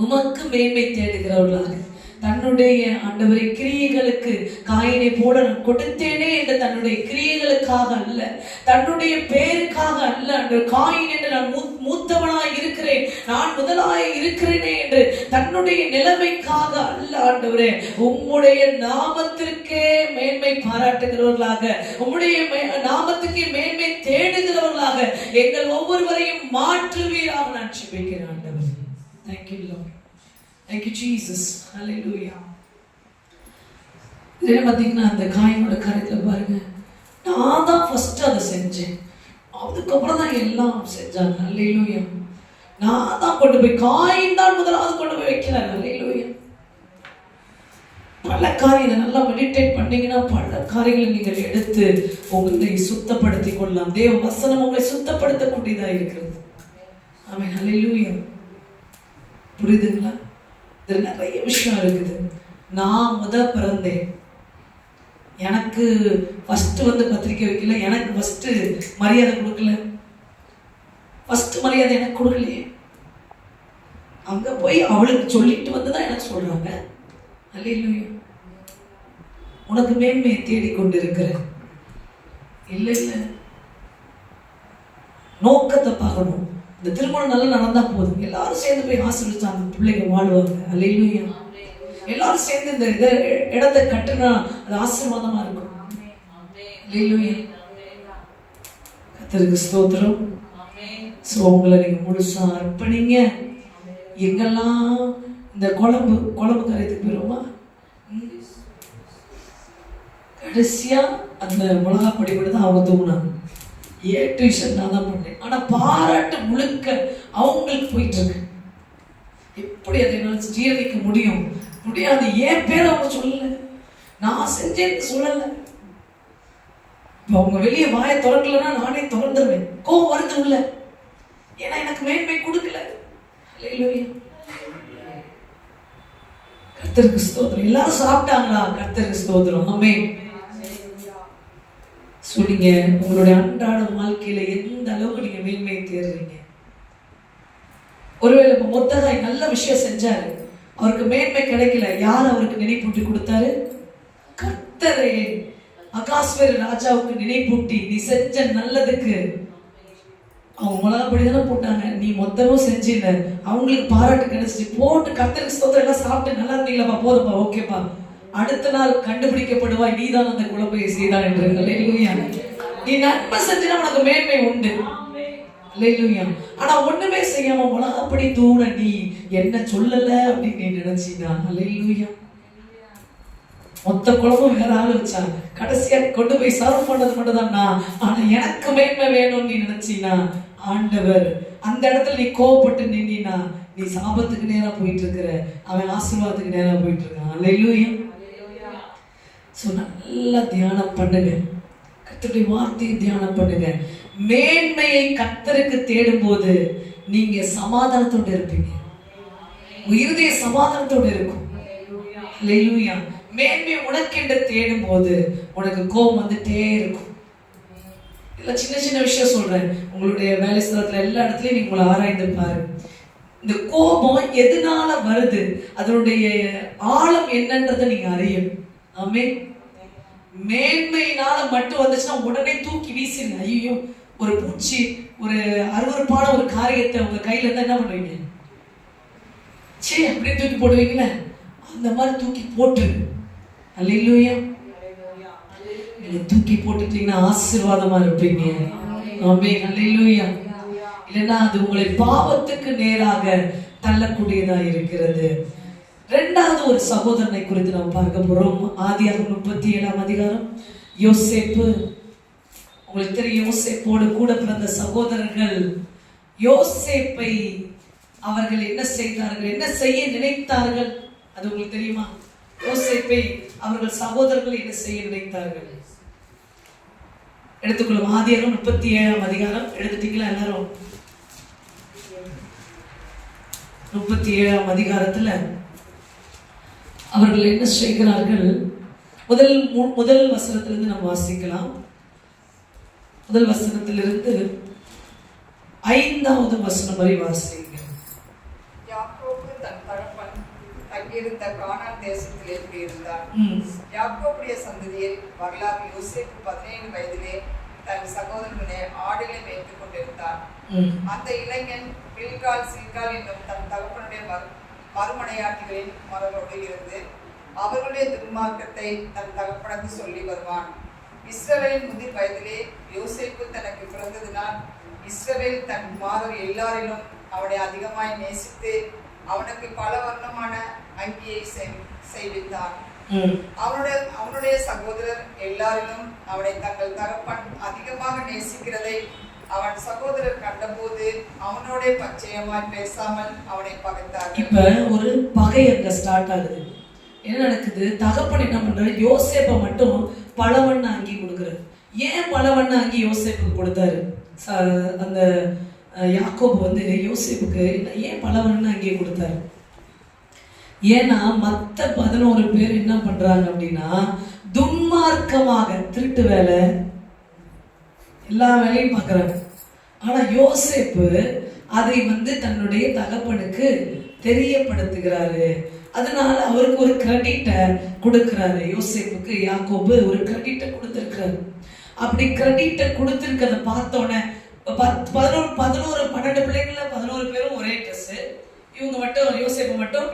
உமக்கு மேன்மை தேடுகிறவர்களாக தன்னுடைய ஆண்டவரை கிரியைகளுக்கு காயினை போல நான் கொடுத்தேனே என்று தன்னுடைய கிரியைகளுக்காக அல்ல, தன்னுடைய பேருக்காக அல்ல. ஆண்டவர் காயின் என்று நான் மூத்தவனாய் இருக்கிறேன், நான் முதலாய் இருக்கிறேனே என்று தன்னுடைய நிலைமைக்காக அல்ல ஆண்டவரே, உம்முடைய நாமத்திற்கே மேன்மை பாராட்டுகிறவர்களாக, உம்முடைய நாமத்துக்கே மேன்மை தேடுகிறவர்களாக எங்கள் ஒவ்வொருவரையும் மாற்றுவீராக நான் ஜெபிக்கிறேன் ஆண்டவர். Thank you Lord. Thank you Jesus. Hallelujah. இதே பார்த்தீங்கன்னா அந்த காயினோட காரியத்தில் பாருங்க, நான் தான் ஃபர்ஸ்ட் அதை செஞ்சேன், அதுக்கப்புறம் தான் எல்லாம் செஞ்சாங்க. Hallelujah. நான் தான் கொண்டு போய், காயின் தான் முதலாவது கொண்டு போய் வைக்கிறாங்க. Hallelujah. பல காரியங்களை நல்லா மெடிடேட் பண்ணீங்கன்னா பல காரியங்களை நீங்கள் எடுத்து உங்களை சுத்தப்படுத்திக் கொள்ளலாம். தேவ வசனம் உங்களை சுத்தப்படுத்தக்கூடியதா இருக்கிறது. ஆமென். Hallelujah. புரியுதுங்களா? இதுல நிறைய விஷயம் இருக்குது. நான் பிறந்தேன், எனக்கு ஃபர்ஸ்ட் பத்திரிக்கை வைக்கல, எனக்கு ஃபர்ஸ்ட் மரியாதை கொடுக்கல, ஃபர்ஸ்ட் மரியாதை எனக்கு கொடுக்கலையே. அங்க போய் அவளுக்கு சொல்லிட்டு வந்துதான் எனக்கு சொல்றாங்க. அல்லேலூயா. உனக்கு மேன்மையை தேடிக்கொண்டிருக்கிற இல்ல இல்ல, நோக்கத்தை பார்க்கணும். இந்த திருமணம் நல்லா நடந்தா போதும், எல்லாரும் சேர்ந்து போய் ஆசீர்வதிச்சாங்க, பிள்ளைங்க வாழ்வாங்க. அல்லேலூயா. எல்லாரும் சேர்ந்து இந்த இடத்தை கட்டுனா அது ஆசீர்வாதமா இருக்கும். அல்லேலூயா. கர்த்தருக்கு ஸ்தோத்திரம். சோ உங்களை நீங்க முழுசா அர்ப்பணிங்க. எங்கெல்லாம் இந்த குழம்பு கரைத்துக்கு போயிருமா, கடைசியா அந்த மிளகா பொடி கூட தான் அவங்க தூங்கினாங்க. நான் தான் பண்ணேன். ஆனா பாராட்டு முழுக்க அவங்களுக்கு போயிட்டு இருக்கு. எப்படி அதை என்னால் ஜீரணிக்க முடியாது. என் பேர் அவங்க சொல்லல, நான் செஞ்சேன்னு சொல்லல. அவங்க வெளியே வாயை திறக்கலன்னா நானே திறந்துருவேன். கோவம் வருது உள்ள, ஏன்னா எனக்கு மேன்மை கொடுக்கல. கர்த்தருக்கு ஸ்தோத்திரம். எல்லாரும் சாப்பிட்டாங்களா? கர்த்தருக்கு ஸ்தோத்திரம். ஆமென். சொல்லுங்க, உங்களுடைய அன்றாட வாழ்க்கையில எந்த அளவுக்கு நீங்க மேன்மையை தேடுறீங்க? ஒருவேளை மொத்ததாய் நல்ல விஷயம் செஞ்சாரு, அவருக்கு மேன்மை கிடைக்கல, யார் அவருக்கு நினைப்பூட்டி கொடுத்தாரு? கர்த்தரே. அகாஸ்வேரு ராஜாவுக்கு நினைப்பூட்டி, நீ செஞ்ச நல்லதுக்கு அவங்க மிளகாப்பொடி தானே போட்டாங்க, நீ மொத்தமும் செஞ்சில்ல, அவங்களுக்கு பாராட்டு கிடைச்சிச்சு, போட்டு கர்த்தருக்கு ஸ்தோத்திரம், எல்லாம் சாப்பிட்டு நல்லா இருந்தீங்களா, போதுப்பா, ஓகேப்பா, அடுத்த நாள் கண்டுபிடிக்கப்படுவாய், நீதான் அந்த குழம்பையை செய்தான் என்று. அல்லேலூயா. நீ நன்மை செஞ்சினா உனக்கு மேன்மை உண்டு. அல்லேலூயா. ஆனா ஒண்ணுமே செய்யாம மிளகாப்பொடி தூண நீ என்ன சொல்லல அப்படின்னு நீ நினைச்சீனா, அல்லேலூயா, மொத்த குழம்பும் வேற ஆள் வச்சா, கடைசியா கொண்டு போய் சர்வ் பண்ணது மட்டும் தான் நான். ஆனா எனக்கு மேன்மை வேணும்னு நீ நினைச்சீனா, ஆண்டவர் அந்த இடத்துல நீ கோவப்பட்டு நின்னா, நீ சாபத்துக்கு நேரா போயிட்டு இருக்கிற, அவன் ஆசீர்வாதத்துக்கு நேரா போயிட்டு இருக்கான். அல்லேலூயா. சோ நல்லா தியானம் பண்ணுங்க, கர்த்தருடைய வார்த்தையை தியானம் பண்ணுங்க. மேன்மையை கர்த்தருக்கு தேடும் போது நீங்க சமாதானத்தோடு இருப்பீங்க, இருதய சமாதானத்தோடு இருக்கும். அல்லேலூயா. மேன்மை உனக்கென்று தேடும் போது உனக்கு கோபம் வந்துட்டே இருக்கும். இல்ல சின்ன சின்ன விஷயம் சொல்றேன், உங்களுடைய வேலை ஸ்தலத்துல எல்லா இடத்துலயும் நீங்க உங்களை ஆராய்ந்து பாரு. இந்த கோபம் எதனால வருது, அதனுடைய ஆழம் என்னன்றதை நீங்க அறியணும். ஆமென். மேன்மையினால மட்டும் வந்துச்சுன்னா உடனே தூக்கி வீசிடுங்க. ஐயோ, ஒரு பூச்சி, ஒரு அருவருப்பான ஒரு காரியத்தை உங்க கையில இருந்தா என்ன பண்ணுவீங்க? சே அப்படியே தூக்கி போடுவீங்களே, அந்த மாதிரி தூக்கி போட்டு. அல்லேலூயா. நீங்க தூக்கி போட்டுட்டீங்கன்னா ஆசீர்வாதமா இருப்பீங்க. ஆமென். அல்லேலூயா. இல்லைன்னா அது உங்களை பாவத்துக்கு நேராக தள்ளக்கூடியதா இருக்கிறது. இரண்டாவது ஒரு சகோதரனை குறித்து நாம் பார்க்க போறோம். ஆதியாகமம் 37 அதிகாரம் யோசேப்பு, உங்களுக்கு தெரியும், யோசேப்போடு கூட பிறந்த சகோதரர்கள் யோசேப்பை அவர்கள் என்ன செய்தார்கள், என்ன செய்ய நினைத்தார்கள், அது உங்களுக்கு தெரியுமா? யோசேப்பை அவர்கள் சகோதரர்கள் என்ன செய்ய நினைத்தார்கள்? எடுத்துக்கொள்ளும். ஆதியாகமம் 37ஆம் அதிகாரம். எழுதிட்டீங்களா எல்லாரும்? 37ஆம் அதிகாரத்துல அவர்கள் என்ன செய்கிறார்கள்? முதல் வசனத்திலிருந்து நம்ம வாசிக்கலாம். முதல் வசனத்திலிருந்து 5வது வசனம் வரை வாசிங்க. யாக்கோபு தன் தகப்பன் தங்கியிருந்த கானான் தேசத்திலே குடியிருந்தார். யாக்கோபுடைய சந்ததியில் வரலாறு யோசேப்பு 17 வயதிலே தன் சகோதரனை ஆடிலே வைத்துக் கொண்டிருந்தார். அந்த இளைஞன் பில்கால் சில்கால் என்னும் தன் தகப்பனுடைய மறுமனையாட்டிகளின் மகளோடு இருந்து அவர்களுடைய துன்மார்க்கத்தை தன் தகப்பனுக்கு சொல்லி வருவான். இஸ்ரவேலின் முதிர் வயதிலே யோசேப்பு தனக்கு பிறந்ததினால் இஸ்ரவேல் தன் குமாரர் எல்லாரிலும் அவனை அதிகமாய் நேசித்து அவனுக்கு பல வர்ணமான அங்கியை செய்வித்தான். அவனுடைய சகோதரர் எல்லாரிலும் அவனை தங்கள் தகப்பன் அதிகமாக நேசிக்கிறதை அவன் சகோதரர் கண்டபோது அவனோட பச்சையமாய் பேசாமல் அவனை பகைத்தார். இப்ப ஒரு பகை அங்க ஸ்டார்ட் ஆகுது. என்ன நடக்குது? தகப்பன் என்ன பண்றாரு? யோசேப்பை மட்டும் பலவண்ண அங்கி கொடுக்குறாரு. ஏன் பலவண்ண அங்கி யோசேப்புக்கு கொடுத்தாரு? அந்த யாக்கோபு வந்து யோசேப்புக்கு ஏன் பலவண்ண அங்கி கொடுத்தாரு? ஏன்னா மத்த 11 பேர் என்ன பண்றாங்க அப்படின்னா துன்மார்க்கமாக திருட்டு வேலை எல்லா வேலையும் பார்க்கறாங்க. ஆனா யோசேப்பு அதை வந்து தன்னுடைய தகப்பனுக்கு தெரியப்படுத்துகிறாரு. அதனால அவருக்கு ஒரு கிரெடிட்டை கொடுக்கிறாரு. யோசேப்புக்கு யாக்கோபு ஒரு கிரெடிட்டை கொடுத்திருக்கிறாரு. அப்படி கிரெடிட்டை கொடுத்திருக்கிறத பார்த்தோன்னே 12 பிள்ளைங்கள 11 பேரும் ஒரே ட்ரெஸ், இவங்க மட்டும் யோசேப்பு மட்டும்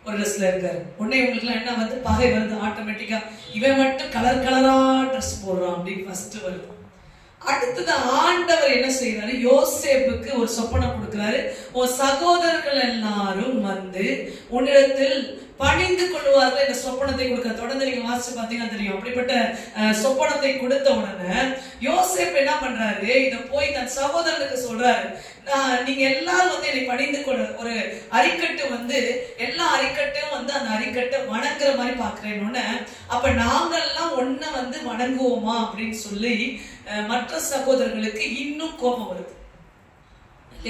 ஒரு ட்ரெஸ்ல இருக்காரு. உடனே இவங்களுக்குலாம் என்ன வந்து பகை வருது ஆட்டோமேட்டிக்கா. இவன் மட்டும் கலர் கலரா ட்ரெஸ் போடுறான் அப்படின்னு ஃபர்ஸ்ட் வருது. அடுத்தது ஆண்டவர் என்ன செய்யறாரு? யோசேப்புக்கு ஒரு சொப்பனம் கொடுக்கிறாரு. உன் சகோதரர்கள் எல்லாரும் வந்து உன்னிடத்தில் பணிந்து கொள்வார்கள் என்ற சொப்பனத்தை கொடுக்க. தொடர்ந்து நீங்க வாசிச்சு பார்த்தீங்கன்னா தெரியும். அப்படிப்பட்ட சொப்பனத்தை கொடுத்த உடனே யோசேப்பு என்ன பண்றாரு? இதை போய் தன் சகோதரனுக்கு சொல்றாரு. நீங்க எல்லாரும் வந்து என்னை பணிந்து கொள்ள ஒரு அரிக்கட்டு வந்து எல்லா அரிக்கட்டையும் வந்து அந்த அரிக்கட்டை வணங்குற மாதிரி பாக்குறேன்னு. அப்ப நாங்கெல்லாம் ஒன்ன வந்து வணங்குவோமா அப்படின்னு சொல்லி மற்ற சகோதரர்களுக்கு இன்னும் கோபம் வருது.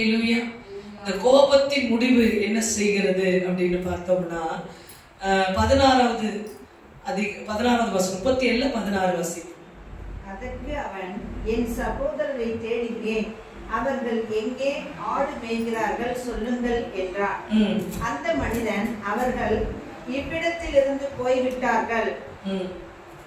இல்லையா? இந்த கோபத்தின் முடிவு என்ன செய்கிறது அப்படின்னு பார்த்தோம்னா 16வது வசனம் 37:16 வசி. அதற்கு அவன், என் சகோதரரை தேடுகிறேன், அவர்கள் எங்கே ஆடு மேய்கிறார்கள் சொல்லுங்கள் என்றான். அந்த மனிதன், அவர்கள் இவ்விடத்திலிருந்து போய்விட்டார்கள்,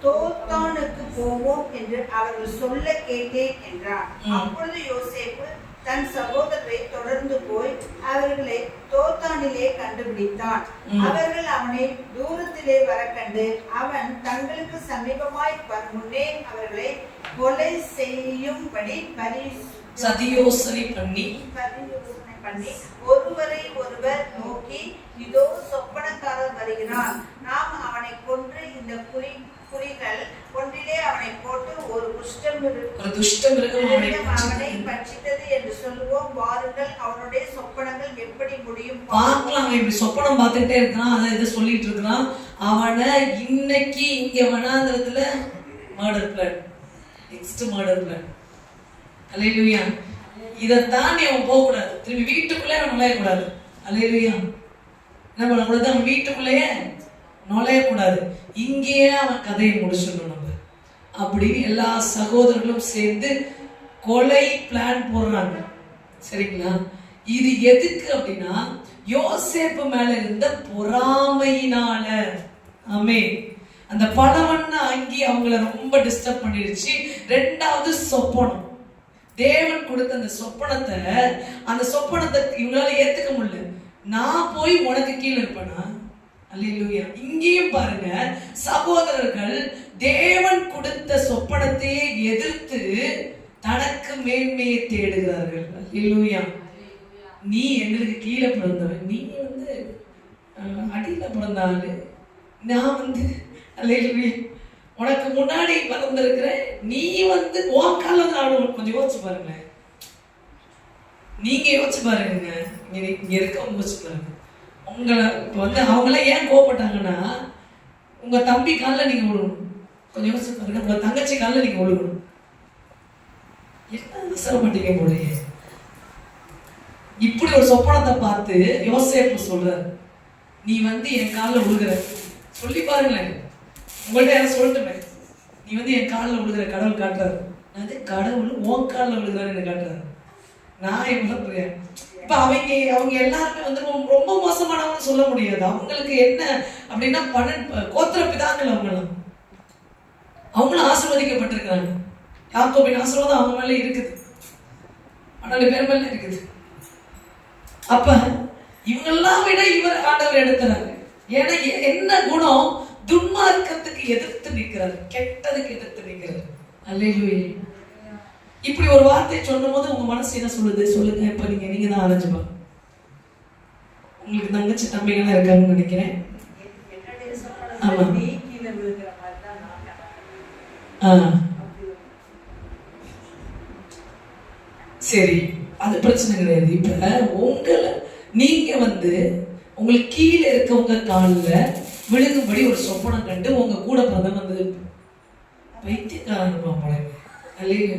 தோத்தானுக்கு போவோம் என்று அவர்கள் சொல்ல கேட்டேன் என்றான். அப்பொழுது யோசேப்பு தன் சகோதரரை தொடர்ந்து போய் அவர்களை தோத்தானிலே கண்டுபிடித்தான். அவர்கள் அவனை தூரத்திலே வர கண்டு அவன் தங்களுக்கு சமீபமாய் வரும் முன்னே அவர்களை கொலை செய்யும்படி சதியோசனை பண்ணி ஒருவரை ஒருவர் நோக்கி, இதோ சொப்பனக்காரர் வருகிறான், நாம் அவனை கொன்று இந்த குறிகள் ஒன்றிலே அவனை போட்டு ஒரு துஷ்டமிருகம் அவனை பட்சித்தது என்று சொல்லுவோம், வாருங்கள் அவனுடைய சொப்பனங்கள் எப்படி முடியும் பார்க்கலாம். இப்படி சொப்பனம் பார்த்துட்டே இருக்கான், அதை இதை சொல்லிட்டு இருக்கிறான். அவனை இன்னைக்கு இங்க வனாந்திரத்துல murder plan, next murder plan. Hallelujah. இதை தாண்டி அவன் போக கூடாது. திரும்பி வீட்டுக்குள்ளே அவன் நுழையக்கூடாது. அல்லேலூயா. என்ன பண்ணக்கூடாது? அவன் வீட்டுக்குள்ளேயே நுழையக்கூடாது. இங்கேயே அவன் கதையை முடிச்சிடணும். நம்ம அப்படி எல்லா சகோதரர்களும் சேர்ந்து கொலை பிளான் போடுறாங்க. சரிங்களா? இது எதுக்கு அப்படின்னா யோசேப்பு மேல இருந்த பொறாமையினால. ஆமென். அந்த பலவண்ண அங்கி அவங்கள ரொம்ப டிஸ்டர்ப் பண்ணிருச்சு. 2வது சொப்பனம், தேவன் கொடுத்த அந்த சொப்பனத்தை இவங்களால ஏத்துக்க முடியல. நான் போய் உனக்கு கீழே இருப்பேனா? அல்லேலூயா. இங்கேயும் பாருங்க, சகோதரர்கள் தேவன் கொடுத்த சொப்பனத்தையே எதிர்த்து தனக்கு மேன்மையை தேடுகிறார்கள். அல்லேலூயா. நீ எங்களுக்கு கீழே பிறந்தவன், நீ வந்து அடியில பிறந்தாரு, நான் வந்து அல்லேலூயா உனக்கு முன்னாடி வளர்ந்துருக்கிற நீ வந்து உன் கால ஆடுவோம். கொஞ்சம் யோசிச்சு பாருங்க, நீங்க யோசிச்சு பாருங்க, இங்க இருக்கவங்க யோசிச்சு பாருங்க. உங்களை இப்போ வந்து அவங்களாம் ஏன் கோவப்பட்டாங்கன்னா, உங்க தம்பி காலில் நீங்க விழுகணும். கொஞ்சம் யோசிச்சு பாருங்க, உங்க தங்கச்சி காலில் நீங்க விழுகணும். என்ன விசர மாட்டீங்க போலயே. இப்படி ஒரு சொப்பனத்தை பார்த்து யோசேப்பு சொல்றாரு, நீ வந்து என் காலில் விழுகிற. சொல்லி பாருங்களேன், உங்கள்ட்ட யாரும் சொல்லட்டுமே, நீ வந்து என் காலில் விழுகிற. கடவுள் காட்டுறாரு, அது கடவுள் உன் காலில் விழுகிறான்னு காட்டுறாரு. நான் எவ்வளவு புரிய. இப்ப அவங்க எல்லாருமே வந்து ரொம்ப மோசமானவங்க சொல்ல முடியாது. அவங்களுக்கு என்ன அப்படின்னா கோத்திர பிதாக்கள் அவங்களும் ஆசீர்வதிக்கப்பட்டிருக்கிறாங்க. யாக்கோபின் ஆசீர்வாதம் அவங்க மேல இருக்குது, 12 பேர் மேல இருக்குது. அப்ப இவங்கெல்லாம் விட இவர் ஆண்டவர் எடுக்கிறாரு. ஏன்னா என்ன குணம்? துன்மார்க்கத்துக்கு எதிர்த்து நிற்கிறார், கெட்டதுக்கு எதிர்த்து நிற்கிறார். அல்லேலூயா. இப்படி ஒரு வார்த்தையை சொல்லும் போது உங்க மனசு என்ன சொல்லுது சொல்லுங்க. இப்ப நீங்க தான் ஆரஞ்சுப்பா. உங்களுக்கு தங்கச்சி தம்பிகள்லாம் இருக்காங்கன்னு நினைக்கிறேன். ஆமா. சரி, அது பிரச்சனை கிடையாது. இப்ப நீங்க வந்து உங்களுக்கு கீழே இருக்கவங்க காலில் விழுகும்படி ஒரு சொப்பனம் கண்டு உங்க கூட பதம் வந்து வைத்தியக்காரன் போல. அல்லையா,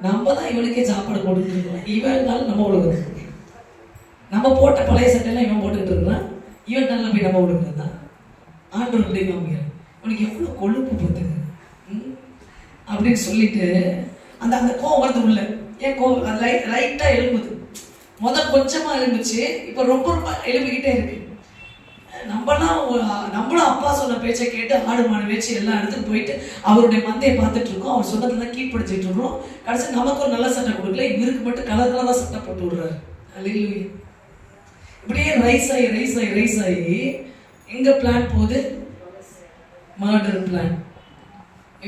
நம்ம தான் இவனுக்கே சாப்பாடு போட்டுட்டு இருக்கோம். இவன் நாள் நம்ம விழுகுறது, நம்ம போட்ட பழைய சட்டையெல்லாம் இவன் போட்டுக்கிட்டு இருக்கிறான். இவன் நாள் போய் நம்ம விழுகுறது தான். ஆண்டவர் அப்படி காமிக்கிறான், உனக்கு எவ்வளவு கொழுப்பு போட்டுங்க அப்படின்னு சொல்லிட்டு அந்த அந்த கோவம் வருது உள்ள. ஏன் கோவம்? அது லைட்டா எழும்புது. கொஞ்சமா எழும்புச்சு, இப்ப ரொம்ப ரொம்ப எழுப்பிக்கிட்டே இருக்கு. நம்மளும் அப்பா சொன்ன பேச்சை கேட்டு ஆடு மாடு வச்சு எல்லா இடத்துக்கும் போயிட்டு அவருடைய மந்தையை பார்த்துட்டு இருக்கோம். அவர் சொன்னதுதான் கீழ்படிச்சிட்டு இருக்கோம். கடைசி நமக்கு ஒரு நல்ல சட்டை கொடுக்கல, இவருக்கு மட்டும் கலர் கலரா சட்டை போட்டு விடுறாரு. அல்லேலூயா. இப்படியே ரைஸ் ஆகி எங்க பிளான் போகுது? Murder plan.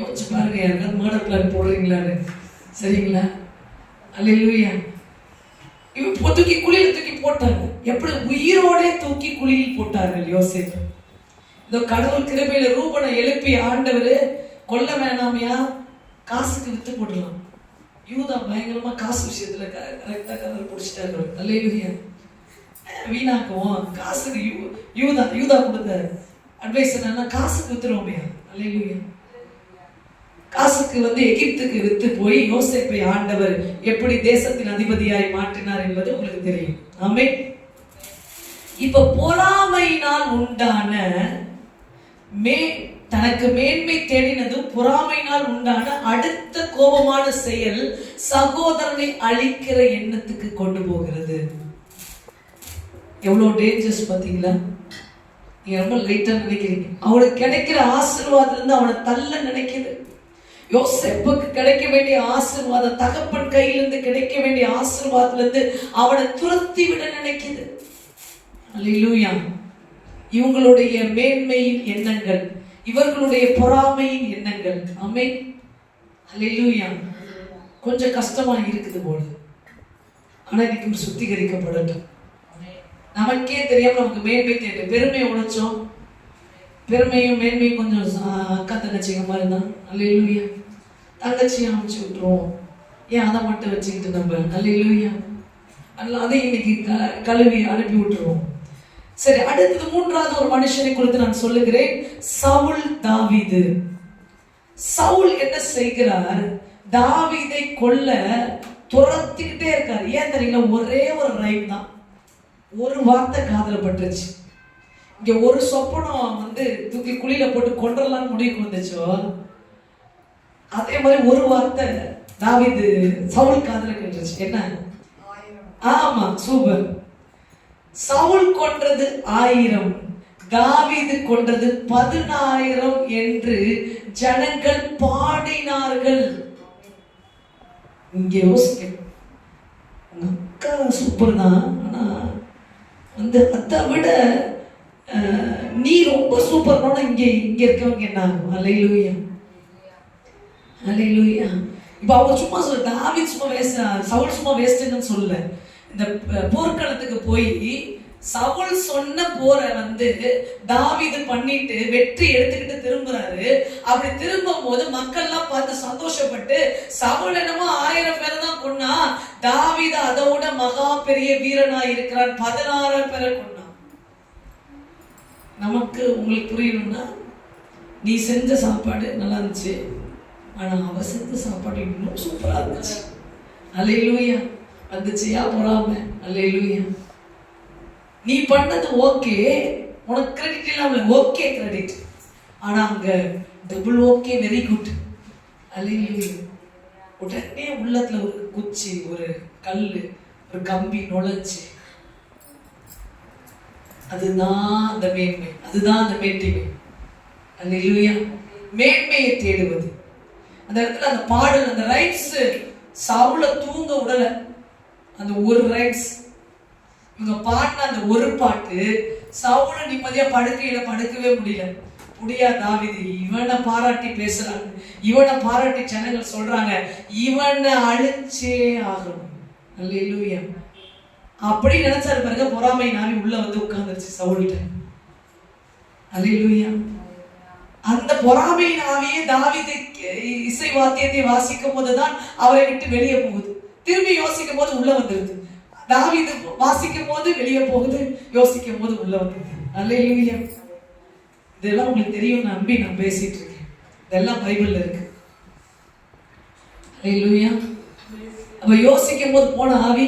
யோசிச்சு பாருங்க, யாருக்காவது மர்டர் பிளான் போடுறீங்களான்னு. சரிங்களா? அல்லேலூயா. இவன் தூக்கி குழியில் தூக்கி போட்டாங்க. எப்படி உயிரோட தூக்கி குழியில் போட்டார்கள் யோசேப்பு. இந்த கடவுள் கிருபையில ரூபனை எழுப்பி ஆண்டவர் கொல்ல வேணாமையா, காசுக்கு வித்து போடலாம். யூதா பயங்கரமா காசு விஷயத்துல கரெக்டா கதல் பிடிச்சிட்டாரு. அல்லேலூயா. வீணாக்குவோம் காசுக்கு. யூதா கொடுத்த அட்வைஸ் என்னன்னா, காசுக்கு வித்துருவோமே. அல்லேலூயா. காசுக்கு வந்து எகிப்துக்கு வித்து போய் யோசேப்பை ஆண்டவர் எப்படி தேசத்தின் அதிபதியாய் மாற்றினார் என்பது உங்களுக்கு தெரியும். ஆமென். இப்ப பொறாமையினால் உண்டான தனக்கு மேன்மை தேடினதும் பொறாமையினால் உண்டான அடுத்த கோபமான செயல் சகோதரனை அழிக்கிற எண்ணத்துக்கு கொண்டு போகிறது. எவ்வளவு டேஞ்சர்ஸ் பாத்தீங்களா? நீங்க ரொம்ப லைட்டா நினைக்கிறீங்க. அவனுக்கு கிடைக்கிற ஆசீர்வாதத்துல இருந்து அவனை தள்ள நினைக்குது. யோசேப்புக்கு கிடைக்க வேண்டிய ஆசீர்வாதம், தகப்பன் கையிலிருந்து கிடைக்க வேண்டிய ஆசீர்வாதத்திலிருந்து அவனை துரத்தி விட நினைக்குது. அல்லேலூயா. இவங்களுடைய மேன்மையின் எண்ணங்கள், இவர்களுடைய பொறாமையின் எண்ணங்கள். ஆமென். அல்லேலூயா. கொஞ்சம் கஷ்டமா இருக்குது போல, ஆனா இன்னைக்கு சுத்திகரிக்கப்படட்டும். நமக்கே தெரியாம நமக்கு மேன்மை தேவை, பெருமை உழைச்சோம். பெருமையும் மேன்மையும் கொஞ்சம் அக்கா தங்கச்சிங்க மாதிரி தான். அல்லேலூயா. தங்கச்சியை அமைச்சு விட்டுருவோம், ஏன் அதை மட்டும் வச்சுக்கிட்டு நம்ம. அல்லேலூயா. அதை இன்னைக்கு கழுவி அனுப்பி விட்டுருவோம். சரி, அடுத்தது மூன்றாவது ஒரு மனுஷனை குறித்து நான் சொல்லுகிறேன். சவுல் தாவீது. சவுல் என்ன செய்கிறார்? தாவீதை கொல்ல துரத்திக்கிட்டே இருக்கார். ஏன் தெரியல? ஒரே ஒரு ரைம் தான், ஒரு வார்த்தை காதல பட்டுருச்சு. இங்க ஒரு சொப்பனம் வந்து தூக்கி குழியில போட்டு கொன்றலான்னு முடிவுக்கு வந்துச்சோ, அதே மாதிரி ஒரு வார்த்தை தாவீது சவுல் காதல கேட்டுருச்சு. என்ன? ஆமா, சூப்பர். சவுல் கொன்றது 1000, தாவீது கொன்றது 10000 என்று ஜனங்கள் பாடினார்கள். இங்க யோசிக்க, அக்கா சூப்பர் தான், ஆனா வந்து அதை விட நீ ரொம்ப சூப்பர்னா இங்க இருக்கவங்க என்ன ஆகும்? அல்லேலூயா. அல்லேலூயா. இப்ப அவங்க சும்மா சொல்ல, தாவீது சும்மா வேஸ்ட், சவுல் சும்மா வேஸ்ட்னு சொல்லல. இந்த போர்க்களத்துக்கு போய் சவுல் சொன்ன போற தாவீது பண்ணிட்டு வெற்றி எடுத்துக்கிட்டு திரும்புறாரு. அப்படி திரும்பும் போது மக்கள் எல்லாம் பார்த்து சந்தோஷப்பட்டு, சவுல் என்னமோ 1000 பேரை தான் கொன்னா, தாவீது அதோட மகா பெரிய வீரனா இருக்கிறான், 16 பேரை கொன்னான். நமக்கு உங்களுக்கு புரியணும்னா, நீ செஞ்ச சாப்பாடு நல்லா இருந்துச்சு, ஆனா அவ செஞ்ச சாப்பாடு இன்னும் சூப்பரா இருந்துச்சு. அல்லேலூயா. வந்துச்சியா பொறாம? அல்லேலூயா. நீ பண்ணது ஓகே, உனக்கு கிரெடிட் இல்லாம ஓகே கிரெடிட், ஆனா அங்க டபுள் ஓகே, வெரி குட். அல்லேலூயா. உடனே உள்ளத்துல ஒரு குச்சி, ஒரு கல்லு, ஒரு கம்பி நுழைச்சு, அதுதான் அந்த மேன்மை, அதுதான் அந்த மேன்மை. அல்லேலூயா. மேன்மையை தேடுவது. அந்த இடத்துல அந்த பாடல், அந்த ரைட்ஸ் சவுல தூங்க விடல. அந்த ஒரு ரைட்ஸ் இவங்க பாடின அந்த ஒரு பாட்டு சவுல நிம்மதியா படுக்கையில படுக்கவே முடியா. தாவீது இவனை பாராட்டி பேசுறாங்க, இவனை பாராட்டி ஜனங்கள் சொல்றாங்க, இவனை அழிச்சே ஆகணும். அல்லேலூயா. அப்படி நினைச்சாரு பாருங்க, பொறாமை நாவி உள்ள உட்கார்ந்துருச்சு சவுல்கிட்ட. அல்லேலூயா. அந்த பொறாமையின் ஆவியே தாவீது இசை வாத்தியத்தை வாசிக்கும் போதுதான் அவரை விட்டு வெளியே போகுது. திரும்பி யோசிக்கும் போது உள்ள வந்துருது. தாவீது வாசிக்கும் போது வெளியே போகுது, யோசிக்கும் போது உள்ள வந்துருது. அல்லேலூயா. இதெல்லாம் உங்களுக்கு தெரியும் நம்பி நான் பேசிட்டு இருக்கேன். இதெல்லாம் பைபிள்ல இருக்கு. அல்லேலூயா. அப்ப யோசிக்கும் போது போன ஆவி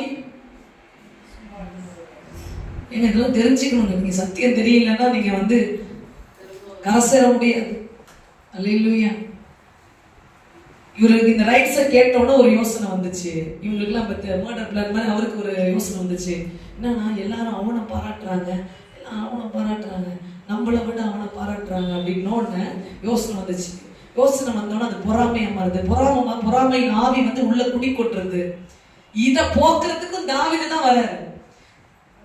எங்க இதெல்லாம் தெரிஞ்சுக்கணும். நீங்க சத்தியம் தெரியலன்னா நீங்க கரசேர முடியாது. அல்லேலூயா. இவருக்கு இந்த ரைட்ஸை கேட்டோன்னா ஒரு யோசனை வந்துச்சு. இவங்களுக்குலாம் மர்டர் பிளான் மாதிரி அவருக்கு ஒரு யோசனை வந்துச்சு. என்னன்னா எல்லாரும் அவனை பாராட்டுறாங்க, எல்லாம் அவனை பாராட்டுறாங்க, நம்மளை விட அவனை பாராட்டுறாங்க அப்படின்னோன்னு யோசனை வந்துச்சு. யோசனை வந்தோன்னா அது பொறாமையா மாறுது. பொறாமையின் ஆவி உள்ள குடி கொட்டுறது. இதை போக்குறதுக்கும் தாவீது தான் வராரு.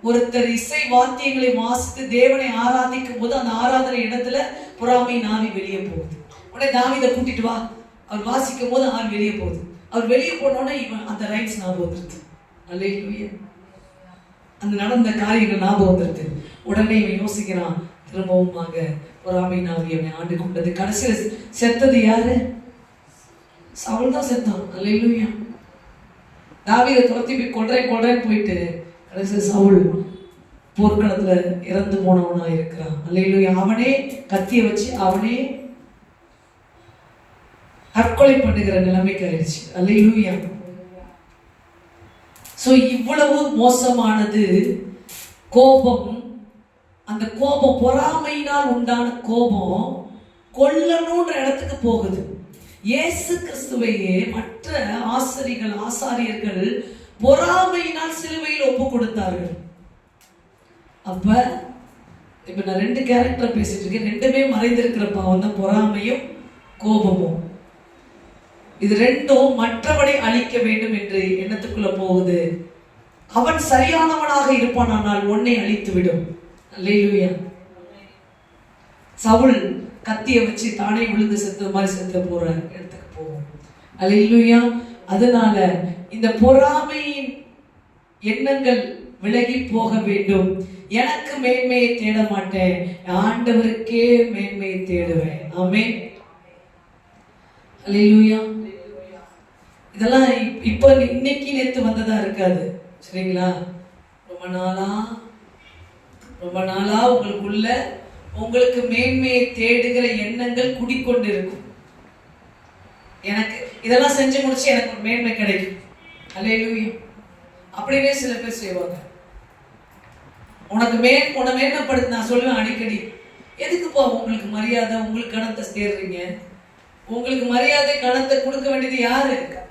ஒருத்தர் இசை வாத்தியங்களை வாசித்து தேவனை ஆராதிக்கும் போது அந்த ஆராதனை இடத்துல பொறாமையின் ஆவி வெளியே போகுது. உடனே தாவீதை கூட்டிட்டு வா, அவர் வாசிக்கும் போது ஆவி வெளியே போகுது. அவர் வெளியே போனோடனே இவன் அந்த ரைட்ஸ் ஞாபகம் வந்துருது. அல்லேலூயா. அந்த நடந்த காரியங்கள் ஞாபகம் வந்துருது. உடனே இவன் யோசிக்கிறான், திரும்பவுமாக பொறாமையின் ஆவி அவனை ஆண்டு கொண்டது. கடைசியில் செத்தது யாரு? சவுல் தான் செத்தான். அல்லேலூயா. தாவீதை துரத்தி போய் கொல்றேன்னு போயிட்டு கடைசி சவுல் போர்க்களத்துல இறந்து போனவனா இருக்கிறான். அல்லேலூயா. அவனே கத்திய வச்சு அவனே தற்கொலை பண்ணுகிற நிலைமைக்கு ஆயிடுச்சு. அல்லேலூயா. சோ இவ்வளவு மோசமானது கோபம். அந்த கோபம், பொறாமையினால் உண்டான கோபம் கொல்லணும்ன்ற இடத்துக்கு போகுது. இயேசு கிறிஸ்துவையே மற்ற ஆசாரியர்கள் பொறாமையினால் சிலுவையில் ஒப்பு கொடுத்தார்கள். அப்ப இப்ப நான் 2 கேரக்டர் பேசிட்டு இருக்கேன். 2மே மறைந்திருக்கிற பாவம் தான், பொறாமையும் கோபமும். இது 2ம் மற்றவனை அழிக்க வேண்டும் என்று எண்ணத்துக்குள்ள போகுது. அவன் சரியானவனாக இருப்பானால் உன்னை அழித்து விடும். அல்லேலூயா. சவுல் கத்திய வச்சு தானே விழுந்து செத்த மாதிரி செத்த போற இடத்துக்கு போகும். அல்லேலூயா. அதனால இந்த பொறாமையின் எண்ணங்கள் விலகி போக வேண்டும். எனக்கு மேன்மையை தேட மாட்டேன், ஆண்டவருக்கே மேன்மையை தேடுவேன். ஆமென். அல்லேலூயா. இதெல்லாம் இப்ப இன்னைக்கு நேத்து வந்ததா இருக்காது. சரிங்களா? ரொம்ப நாளா உங்களுக்குள்ள உங்களுக்கு மேன்மையை தேடுகிற எண்ணங்கள் குடிக்கொண்டு இருக்கும். எனக்கு இதெல்லாம் செஞ்சு முடிச்சு எனக்கு ஒரு மேன்மை கிடைக்கும். அல்லேலூயா. அப்படியே சில பேர் செய்வாங்க. உனக்கு உன்னை மேன்மைப்படுத்த நான் சொல்லுவேன் அடிக்கடி, எதுக்குப்பா உங்களுக்கு மரியாதை, உங்களுக்கு கணத்தை தேடுறீங்க? உங்களுக்கு மரியாதை கணத்தை கொடுக்க வேண்டியது யாரு?